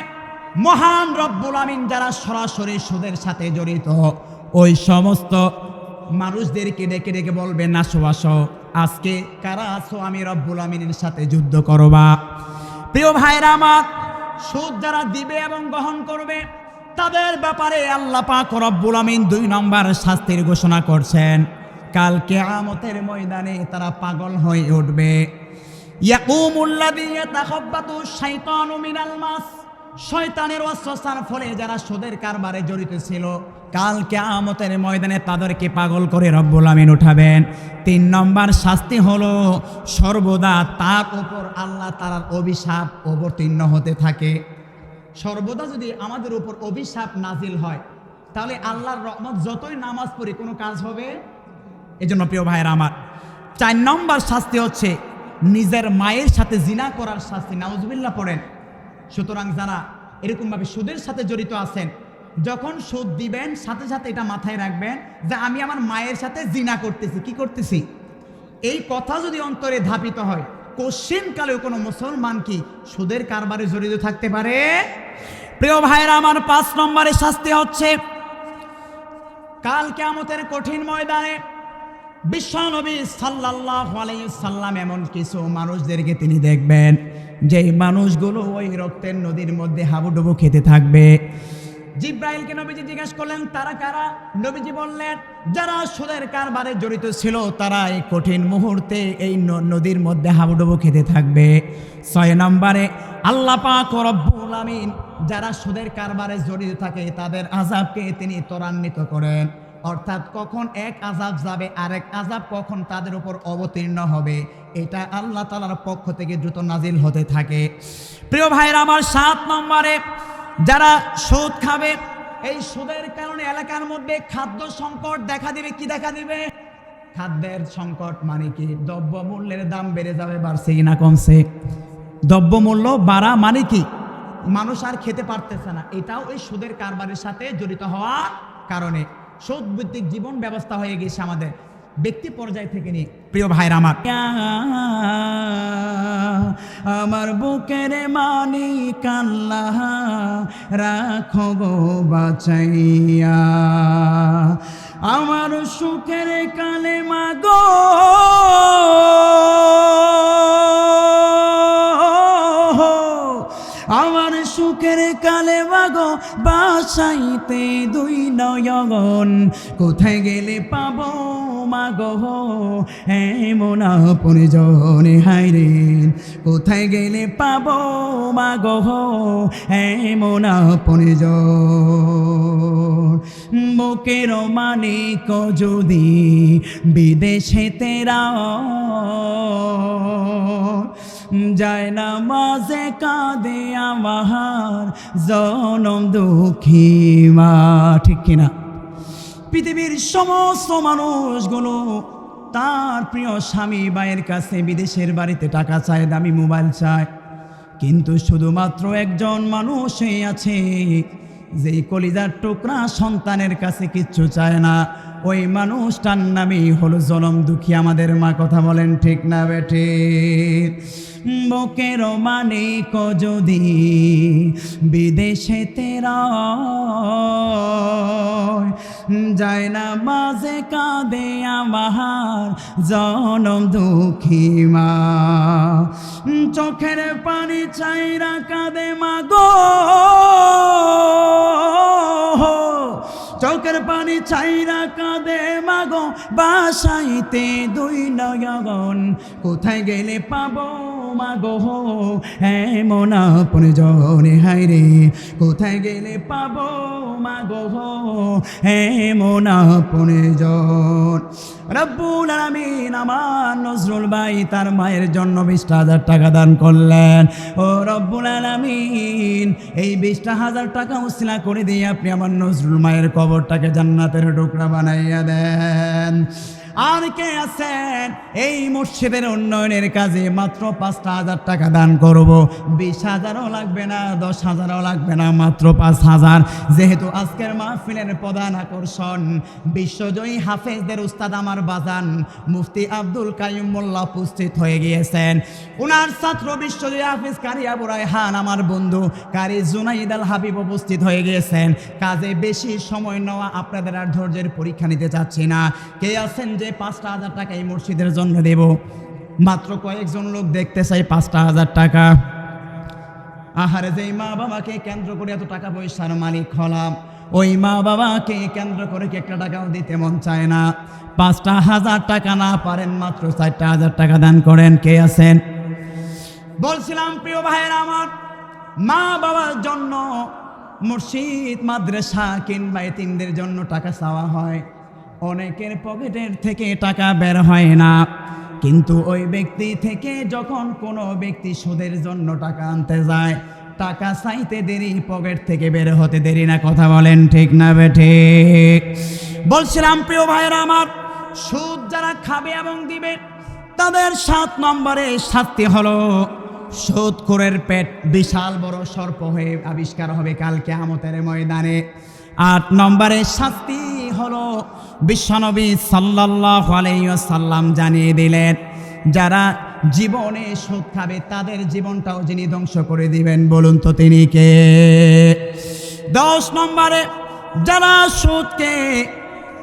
মহান রব্বুল আমিন যারা সরাসরি সুদের সাথে জড়িত, ওই সমস্ত মানুষদেরকে ডেকে ডেকে বলবেন, আসো আসো, আজকে কারা আসো, আমি রব্বুল আমিনের সাথে যুদ্ধ করবা। প্রিয় ভাইরা আমার, সুদ যারা দিবে এবং গ্রহণ করবে তাদের ব্যাপারে আল্লাহ পাক রব্বুল আমিন 2 নম্বর শাস্তির ঘোষণা করছেন। কাল কিয়ামতের ময়দানে তারা পাগল হয়ে উঠবে। ইয়াকুমুল্লাযী ইয়াতাখাব্বাতু শাইতানু মিনাল মাস, শয়তানের ওয়াসওয়াসার ফলে যারা সুদের কারবারে জড়িত ছিল, কাল কিয়ামতের ময়দানে তাদেরকে পাগল করে রব্বুল আমিন উঠাবেন। 3 নম্বর শাস্তি হলো সর্বদা তার উপর আল্লাহ তাআলার অভিশাপ অবতীর্ণ হতে থাকে। সর্বদা যদি আমাদের উপর অভিশাপ নাজিল হয়, তাহলে আল্লাহর রহমত যতই নামাজ পড়ি কোনো কাজ হবে? এজন্য প্রিয় ভাইয়েরা আমার, 4 নম্বর শাস্তি হচ্ছে নিজের মায়ের সাথে জিনা করার শাস্তি। নাউজুবিল্লাহ পড়েন। সুতরাং যারা এরকমভাবে সুদের সাথে জড়িত আছেন, যখন সুদ দিবেন সাথে সাথে এটা মাথায় রাখবেন যে আমি আমার মায়ের সাথে জিনা করতেছি। কি করতেছি? এই কথা যদি অন্তরে ধাপিত হয়, কোশ্চিনকালেও কোনো মুসলমান কি সুদের কারবারে জড়িত থাকতে পারে? প্রিয় ভাইরা আমার, 5 নম্বরে শাস্তি হচ্ছে কাল কিয়ামতের কঠিন ময়দানে বিশ্বনবী সাল্লাল্লাহু আলাইহি সাল্লাম এমন কিছু মানুষদেরকে তিনি দেখবেন, যেই মানুষগুলো ওই রক্তের নদীর মধ্যে হাবুডুবু খেতে থাকবে। জিব্রাইলকে নবীজি জিজ্ঞেস করলেন, তারা কারা? নবীজি বললেন, যারা সুদের কারবারে জড়িত ছিল তারা এই কঠিন মুহূর্তে এই নদীর মধ্যে হাবুডুবু খেতে থাকবে। 6 নম্বরে আল্লাহ পাক রব্বুল আমিন যারা সুদের কারবারে জড়িত থাকে তাদের আযাবকে তিনি ত্বরান্বিত করেন। অর্থাৎ কখন এক আযাব যাবে, আরেক আযাব কখন তাদের উপর অবতীর্ণ হবে, এটা আল্লাহ তাআলার পক্ষ থেকে দ্রুত নাজিল হতে থাকে। প্রিয় ভাইরা আমার, 7 নম্বরে যারা সুদ খাবে, এই সুদের কারণে এলাকার মধ্যে খাদ্য সংকট দেখা দিবে। কি দেখা দিবে? খাদ্যের সংকট মানে কি? দ্রব্যমূল্যের দাম বেড়ে যাবে, বাড়ছে না কমছে? দ্রব্যমূল্য বাড়া মানে কি? মানুষ আর খেতে পারতেছে না। এটাও এই সুদের কারবারের সাথে জড়িত হওয়ার কারণে সুদ ভিত্তিক জীবন ব্যবস্থা হয়ে গেছে আমাদের ব্যক্তি পর্যায় থেকে নিয়ে। প্রিয় ভাইরা আমার, আমার বুকের মানিক আল্লাহ রাখো গো বাঁচাইয়া, আমার সুখের কালেমা গো আমার সুখের কালেমা গো বাসাইতে 2 নয়ন, কোথায় গেলে পাবো মাগো এমন আপনজন, হায়রে কোথায় গেলে পাবো মাগো এমন আপনজন। বুকের মানিক যদি বিদেশে তেরা যায় না মাঝে কাঁদে আমার জনম দুঃখী মা। ঠিক কিনা? পৃথিবীর সমস্ত মানুষগুলো তার প্রিয় স্বামী ভাইয়ের কাছে বিদেশের বাড়িতে টাকা চায়, দামি মোবাইল চায়, কিন্তু শুধুমাত্র একজন মানুষই আছে যেই কলিজার টুকরা সন্তানের কাছে কিচ্ছু চায় না। ওই মানুষটার নামই হলো জনম দুঃখী আমাদের মা। কথা বলেন ঠিক না বেঠে? বুকের মানিক যদি বিদেশে তেরা যায় না মাঝে কাঁদে আমার জনম দুঃখী মা। চোখের পানি চাইরা কাঁদে মা গো, চোখের পানি চাইরা কাঁদে মা গো, বাসাইতে দুই নয়ন কোথায় গেলে পাবো মা গো এমন আপনজন। হায় রে কোথায় গেলে পাবো মা গো এমন আপনজন। রব্বুল আলামিন আমার নজরুল ভাই তার মায়ের জন্য 20,000 টাকা দান করলেন। ও রব্বুল আলামিন এই 20,000 টাকা উসিলা করে দিয়ে আপনি আমার নজরুল মায়ের কবরটাকে জান্নাতের টুকরা বানাইয়া দেন। আর কে আছেন এই মসজিদের উন্নয়নের কাজে মাত্র 5,000 টাকা দান করব? 20,000ও লাগবে না, 10,000ও লাগবে না, মাত্র 5,000। যেহেতু আজকের মাহফিলের প্রধান আকর্ষণ বিশ্বজয়ী হাফেজদের উস্তাদ আমার বাজান মুফতি আব্দুল কাইয়ুম মোল্লা উপস্থিত হয়ে গিয়েছেন। ওনার ছাত্র বিশ্বজয়ী হাফেজ কারি আবু রায়হান আমার বন্ধু কারি জুনাইদ আল হাবিব উপস্থিত হয়ে গিয়েছেন। কাজে বেশি সময় নেওয়া আপনাদের আর ধৈর্যের পরীক্ষা নিতে চাচ্ছি না। কে আছেন যে 5,000 টাকা এই মসজিদের জন্য দেব? মাত্র কয়েকজন লোক দেখতে চাই 5,000 টাকা। আহারে যেই মা বাবাকে কেন্দ্র করে এত টাকা পয়সার মালিক হলাম, ওই মা বাবাকে কেন্দ্র করে কি একটা টাকাও দিতে মন চায় না। 5,000 টাকা না পারেন মাত্র 4,000 টাকা দান করেন। কে আছেন? বলছিলাম প্রিয় ভাইয়েরা আমার, মা বাবার জন্য মসজিদ মাদ্রাসা কিংবা এতিমদের জন্য টাকা চাওয়া হয়, অনেকের পকেটের থেকে টাকা বের হয় না, কিন্তু ওই ব্যক্তি থেকে যখন কোনো ব্যক্তি সুদের জন্য টাকা আনতে যায়, টাকা চাইতে দেরি, পকেট থেকে বের হতে দেরি না। কথা বলেন ঠিক না বেঠিক? বলছিলাম প্রিয় ভাইয়েরা আমার, সুদ যারা খাবে এবং দিবে তাদের 7 নম্বরে শাস্তি হলো সুদখোরের পেট বিশাল বড় সর্প হয়ে আবিষ্কার হবে কাল কিয়ামতের ময়দানে। 8 নম্বরে শাস্তি হলো বিশ্বনবী সাল্লাল্লাহু আলাইহি ওয়াসাল্লাম জানিয়ে দিলেন, যারা জীবনে সুদ খাবে তাদের জীবনটাও যিনি ধ্বংস করে দিবেন, বলুন তো তিনি কে? 10 নম্বরে যারা সুদকে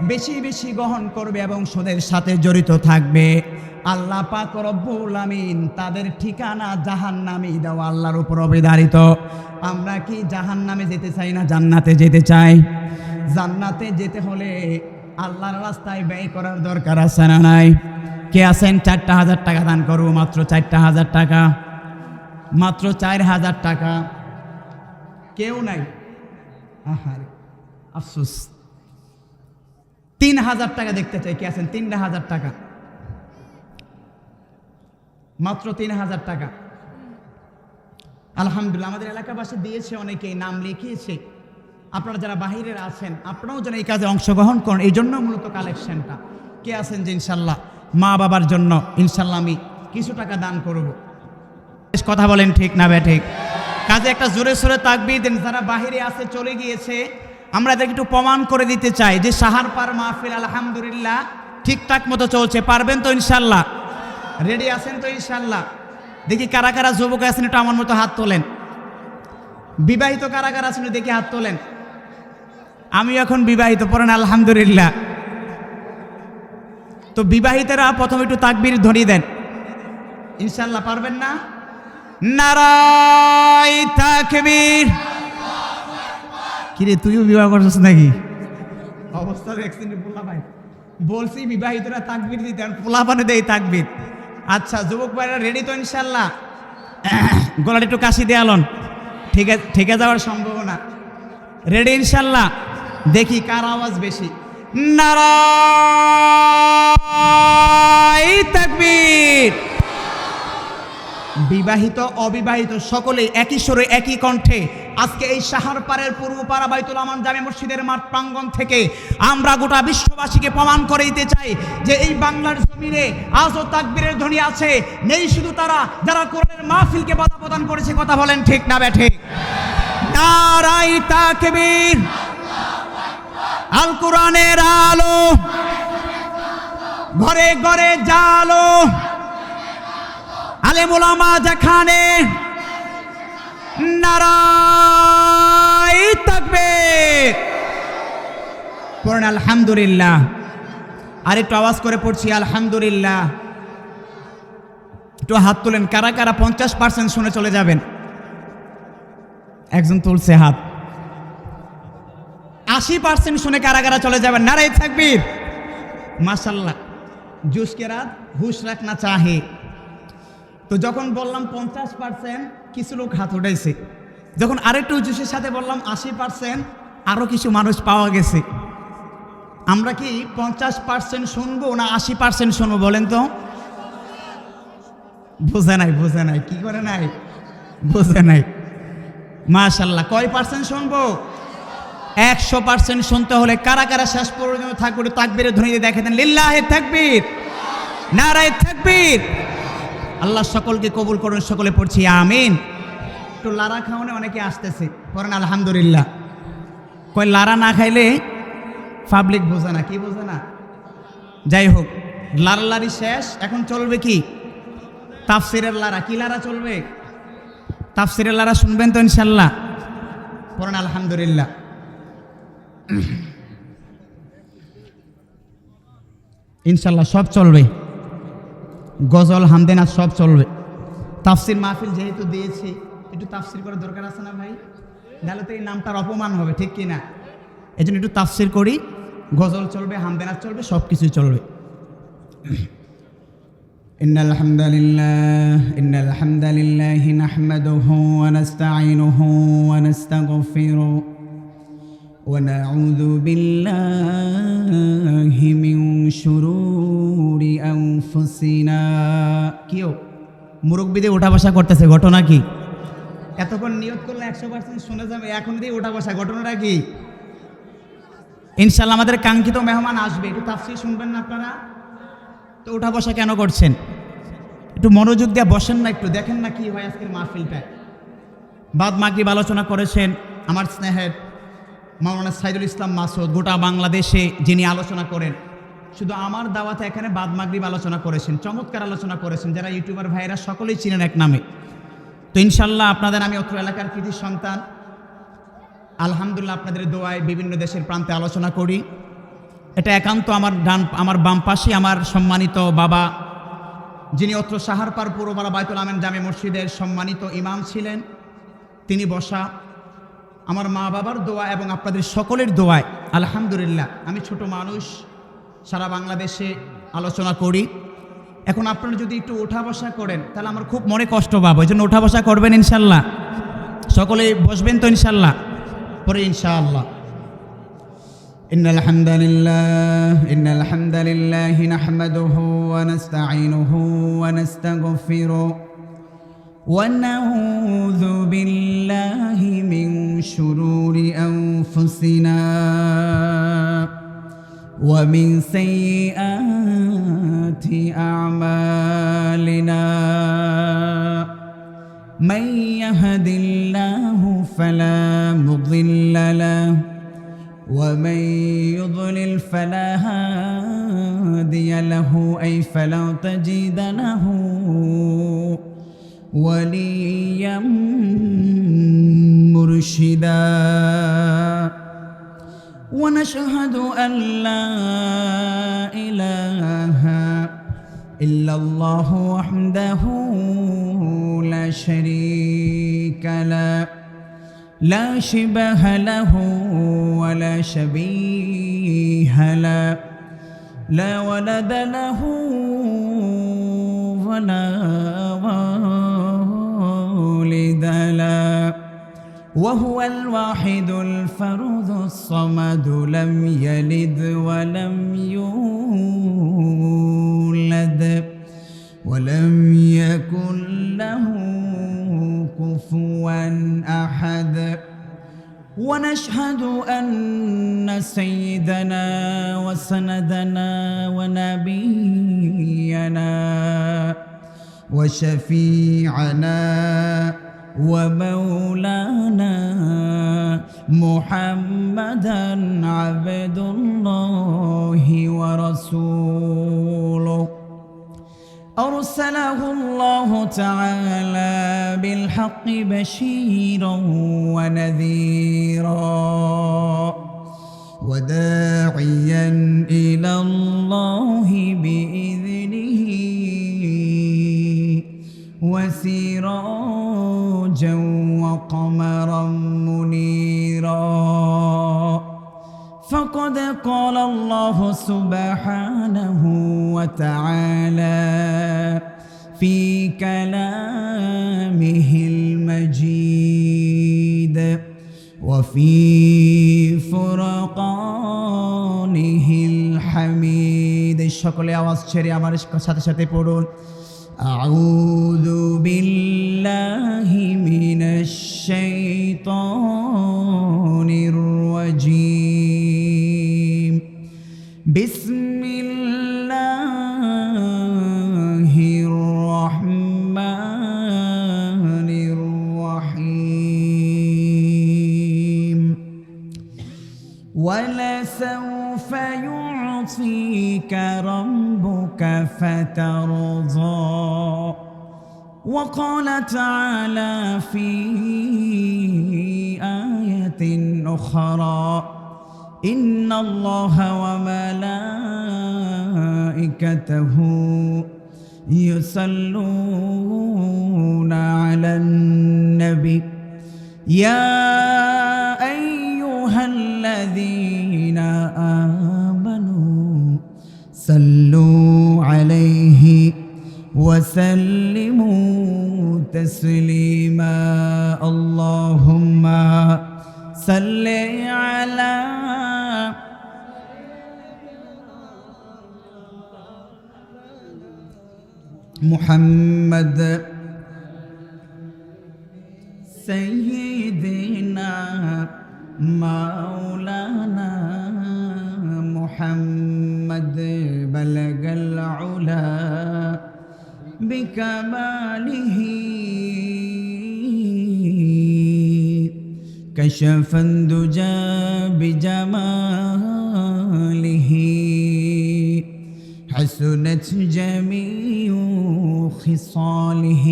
বেশি বেশি গ্রহণ করবে এবং সুদের সাথে জড়িত থাকবে, আল্লাহ পাক রব্বুল আমিন তাদের ঠিকানা জাহান্নামে দেওয়া আল্লাহর উপর অবিধারিত। আমরা কি জাহান্নামে যেতে চাই না জান্নাতে যেতে চাই? জান্নাতে যেতে হলে আল্লাহর রাস্তায় ব্যয় করার দরকার আছে না নাই? কে আছেন 4,000 টাকা দান করব? মাত্র 4,000 টাকা, মাত্র 4,000 টাকা। কেউ নাই? আহারে আফসোস। 3,000 টাকা দেখতে চাই। কে আছেন? 3,000 টাকা, মাত্র 3,000 টাকা। আলহামদুলিল্লাহ আমাদের এলাকাবাসী দিয়েছে, অনেকেই নাম লিখিয়েছে। আপনারা যারা বাহিরের আছেন আপনারাও যেন এই কাজে অংশগ্রহণ করেন, এই জন্য মূলত কালেকশনটা। কে আছেন যে ইনশাল্লাহ মা বাবার জন্য ইনশাল্লাহ আমি কিছু টাকা দান করব? কথা বলেন ঠিক না ঠিক? কাজে একটা জোরে সোরে তাকবীর দেন। যারা বাহিরে আছে চলে গিয়েছে, আমরা এদেরকে একটু প্রমাণ করে দিতে চাই যে সাহারপার মাহফিল আলহামদুলিল্লাহ ঠিকঠাক মতো চলছে। পারবেন তো ইনশাল্লাহ? রেডি আছেন তো ইনশাল্লাহ? দেখি কারা কারা যুবক আছেন একটু আমার মতো হাত তোলেন। বিবাহিত কারা কারা আছেন দেখি হাত তোলেন। আমি এখন বিবাহিত, পড়েন আলহামদুলিল্লাহ। তো বিবাহিতরা প্রথমে একটু তাকবীর ধ্বনি দেন। ইনশাল্লাহ পারবেন না? নারায়ে তাকবীর। কিরে তুইও বিবাহ করছিস নাকি? অবস্থা দেখছেন পোলা ভাই, বলছি বিবাহিতরা তাকবীর দিতে, পোলা পানে দেই তাকবীর। আচ্ছা যুবক ভাইরা রেডি তো ইনশাল্লাহ? গলাটা একটু কাশি দেয়ালন, ঠিক আছে যাওয়ার সম্ভাবনা। রেডি ইনশাল্লাহ? দেখি কার আওয়াজ বেশি। নারায়ে তাকবীর। বিবাহিত অবিবাহিত সকলে একই সুরে একই কণ্ঠে আজকে এই সাহারপাড়ের পূর্বপাড়া বাইতুল আমান জামে মসজিদের মাঠ প্রাঙ্গণ থেকে আমরা গোটা বিশ্ববাসীকে প্রমাণ করে দিতে চাই যে এই বাংলার জমিনে আজও তাকবীরের ধ্বনি আছে। নেই শুধু তারা যারা কোরআনের মাহফিলকে বাধা প্রদান করেছে। কথা বলেন ঠিক না বেঠে? নারায়ে তাকবীর। আল কোরআনের আলো ঘরে ঘরে জালো, আলেম ওলামা যেখানে, নারায়ে তাকবীর। পড়েন আলহামদুলিল্লাহ। আর একটু আওয়াজ করে পড়ছি আলহামদুলিল্লাহ। একটু হাত তোলেন কারা কারা 50% শুনে চলে যাবেন। একজন তুলছে হাত। 80% শুনে কারা কারা চলে যাবেন। নারায়ে তাকবীর। মাশাআল্লাহ। জুস কে রাত হুশ রাখনা চাহে। তো যখন বললাম 50% কিছু লোক হাত উঠাইছে। যখন আরেকটু জুসের সাথে বললাম 80% আরো কিছু মানুষ পাওয়া গেছে। আমরা কি 50% শুনবো না 80% শুনবো বলেন তো? বোঝে নাই কি করে নাই বোঝে নাই। মাশাআল্লাহ। কয় পার্সেন্ট শুনবো? 100% শুনতে হলে কারা কারা শেষ পর্যন্ত থাকবে তাকবীরের ধ্বনি দিয়ে দেখে দেন। লিল্লাহি তাকবীর, নারায়ে তাকবীর। আল্লাহ সকলকে কবুল করুন। সকলে পড়ছি আমিন। একটু লারা খাওয়ানে অনেকে আসতেছে, পড়েন আলহামদুলিল্লাহ। কয় লারা না খাইলে পাবলিক বোঝে না। কি বোঝে না? যাই হোক, লারি শেষ। এখন চলবে কি? তাফসিরের লারা। কি লারা চলবে? তাফসিরের লারা শুনবেন তো ইনশাল্লাহ? পড়েন আলহামদুলিল্লাহ। ইনশাল্লাহ সব চলবে। গজল হামদেনাথ সব চলবে। তাফসির মাহফিল যেহেতু দিয়েছি একটু তাফসির করার দরকার আছে না ভাই? তাহলে তো এই নামটার অপমান হবে, ঠিক কি না? এই জন্য একটু তাফসির করি। গজল চলবে, হামদেনাথ চলবে, সব কিছুই চলবে। ইন্নাল হামদালিল্লাহি নাহমাদুহু ওয়া নাস্তাঈনুহু ওয়া নাস্তাগফিরুহু ওয়া নাউযু বিল্লাহি মিন শুরুরি আনফুসিনা। কিও মুরব্বিদের ওঠা বসা করতেছে, ঘটনা কি? এতক্ষণ নিয়ত করলে 100% শুনে যাবে, এখন দিয়ে ওঠা বসা, ঘটনাটা কি? ইনশাআল্লাহ আমাদের কাঙ্ক্ষিত মেহমান আসবে, একটু তাফসীর শুনবেন না আপনারা? তো ওঠা বসা কেন করছেন? একটু মনোযোগ দিয়ে বসেন না, একটু দেখেন না কি হয় আজকের মাহফিলটায়। বাদ মাগরিব আলোচনা করেছেন আমার স্নেহের মাওলানা সাইদুল ইসলাম মাসুদ। গোটা বাংলাদেশে যিনি আলোচনা করেন, শুধু আমার দাওয়াতে এখানে বাদ মাগরিব আলোচনা করেছেন, চমৎকার আলোচনা করেছেন। যারা ইউটিউবার ভাইয়েরা সকলেই চিনেন এক নামে। তো ইনশাল্লাহ আপনাদের আমি অত্র এলাকার কৃতি সন্তান, আলহামদুলিল্লাহ আপনাদের দোয়ায় বিভিন্ন দেশের প্রান্তে আলোচনা করি। এটা একান্ত আমার বাম পাশে আমার সম্মানিত বাবা, যিনি অত্র সাহারপাড় পূর্বপাড়া বাইতুল আমান জামে মসজিদের সম্মানিত ইমাম ছিলেন, তিনি বসা। আমার মা বাবার দোয়া এবং আপনাদের সকলের দোয়ায় আলহামদুলিল্লাহ আমি ছোট মানুষ, সারা বাংলাদেশে আলোচনা করি। এখন আপনারা যদি একটু ওঠা বসা করেন তাহলে আমার খুব মনে কষ্ট পাবো। এই জন্য ওঠা বসা করবেন ইনশাল্লাহ। সকলে বসবেন তো ইনশাল্লাহ? পরে ইনশাআল্লাহ। ইন্নাল হামদালিল্লাহি নাহমাদুহু ওয়া নাস্তাঈনুহু ওয়া নাস্তাগফিরুহু ওয়া নাউযু বিল্লাহি মিন শুরুরি আনফুসিনা ওয়া মিন সাইয়্যাতি আ'মালিনা। من يهد الله فلا مضل له ومن يضلل فلا هادي له أي فلا تجد له وليا مرشدا. ونشهد أن لا إله إلا الله وحده لا شريك له لا شبه له ولا شبيه له لا ولد له ولا والد له وهو الواحد الفرد الصمد لم يلد ولم يولد ولم يكن له كفوا أحد ونشهد أن سيدنا وسندنا ونبينا وشفيعنا ومولانا محمدا عبد الله ورسوله أرسله الله تعالى بالحق بشيرا ونذيرا وداعيا إلى الله بإذنه وسراجا وقمرا منيرا فقد قال الله سبحانه وتعالى في كلامه المجيد وفي فرقانه الحميد সকলে আওয়াজ ছেড়ে আমার সাথে সাথে পড়ুন أعوذ بالله من الشيطان الرجيم بسم الله الرحمن الرحيم ولسوف يعطيك ربك فترضى وقال تعالى في آية أخرى إن الله وملائكته يصلون على النبي يا أيها الذين آمنوا صلوا عليه وسلموا تسليما اللهم صل على محمد سيدنا مولانا محمد بلغ العلا بكماله كشف الدجى بجماله حسنت جميع خصاله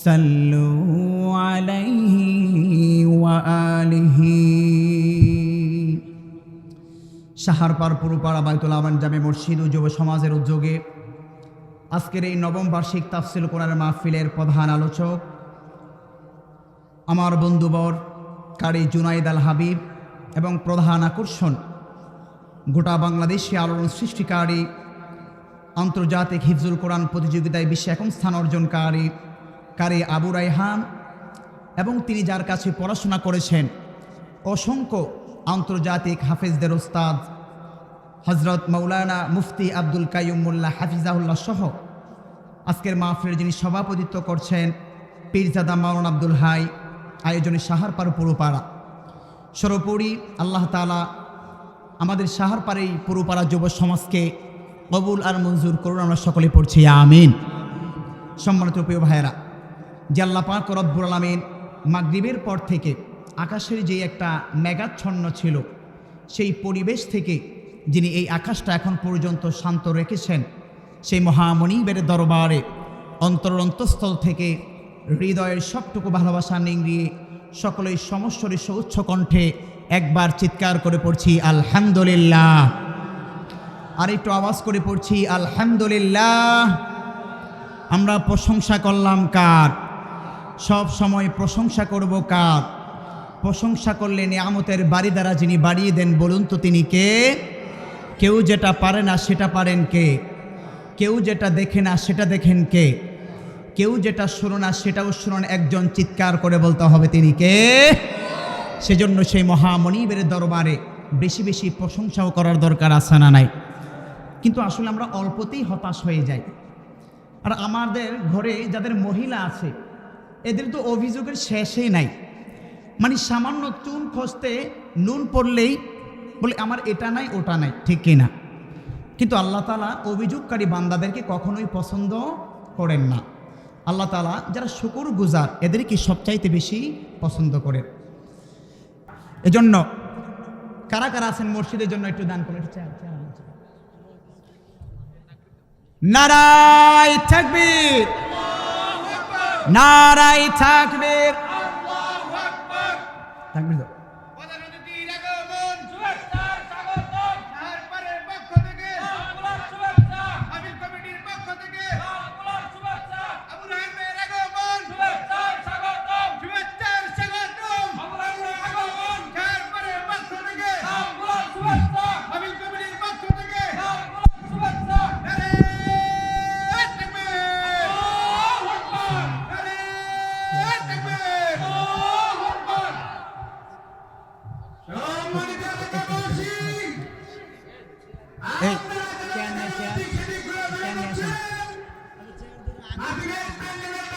صلوا عليه وآله শাহারপাড় পুরপাড়া বাইতুল আমান জামে মসজিদ ও যুব সমাজের উদ্যোগে আজকের এই নবম বার্ষিক তাফসীর কোরআনের মাহফিলের প্রধান আলোচক আমার বন্ধুবর কারি জুনাইদ আল হাবিব এবং প্রধান আকর্ষণ গোটা বাংলাদেশে আলোড়ন সৃষ্টিকারী আন্তর্জাতিক হিফজুল কোরআন প্রতিযোগিতায় বিশ্বে এখন স্থান অর্জনকারী কারি আবু রায়হান এবং তিনি যার কাছে পড়াশোনা করেছেন অসংখ্য আন্তর্জাতিক হাফেজদের ওস্তাদ হজরত মৌলানা মুফতি আব্দুল কাইয়ুম মোল্লা হাফিজাহুল্লাহ সহ আজকের মাহফিলের যিনি সভাপতিত্ব করছেন পীরজাদা মাওলানা আব্দুল হাই আয়োজনে শাহারপাড় পুরপাড়া সর্বোপরি আল্লাহ তাআলা আমাদের শাহারপাড়ের পুরপাড়া যুব সমাজকে কবুল আর মঞ্জুর করুন আমরা সকলে পড়ছি আমিন। সম্মানিত প্রিয় ভাইয়েরা, যে আল্লাহ পাক রব্বুল আলামিন মাগরিবের পর থেকে আকাশের যে একটা মেঘাচ্ছন্ন ছিল সেই পরিবেশ থেকে যিনি এই আকাশটা এখন পর্যন্ত শান্ত রেখেছেন সেই মহামনিবের দরবারে অন্তরের অন্তঃস্থল থেকে হৃদয়ের সবটুকু ভালোবাসা নিংড়িয়ে সকলেই সমস্বরে সুউচ্চ কণ্ঠে একবার চিৎকার করে পড়ছি আলহামদুলিল্লাহ। আর একটু আওয়াজ করে পড়ছি আলহামদুলিল্লাহ। আমরা প্রশংসা করলাম কার? সব সময় প্রশংসা করব কার? প্রশংসা করলে নিয়ামতের বাড়ি দ্বারা যিনি বাড়িয়ে দেন বলুন তো তিনি কে? কেউ যেটা পারে না সেটা পারেন কে? কেউ যেটা দেখে না সেটা দেখেন কে? কেউ যেটা শুনো না সেটাও শুনুন, একজন চিৎকার করে বলতে হবে তিনি কে। সেজন্য সেই মহামনিবের দরবারে বেশি বেশি প্রশংসাও করার দরকার আছে না নাই? কিন্তু আসলে আমরা অল্পতেই হতাশ হয়ে যাই। আর আমাদের ঘরে যাদের মহিলা আছে এদের তো অভিযোগের শেষই নাই। মানে সামান্য চুন খসতে নুন পড়লেই বলে আমার এটা নাই ওটা নাই, ঠিক কিনা? কিন্তু আল্লাহ তাআলা অভিযোগকারী বান্দাদেরকে কখনোই পছন্দ করেন না। আল্লাহ তাআলা যারা শুকর গুজার এদেরকে সবচাইতে বেশি পছন্দ করেন। এজন্য কারা কারা আছেন মসজিদের জন্য একটু দান করুন। নারায়ে তাকবীর, নারায়ে তাকবীর, তাকবীর দাও।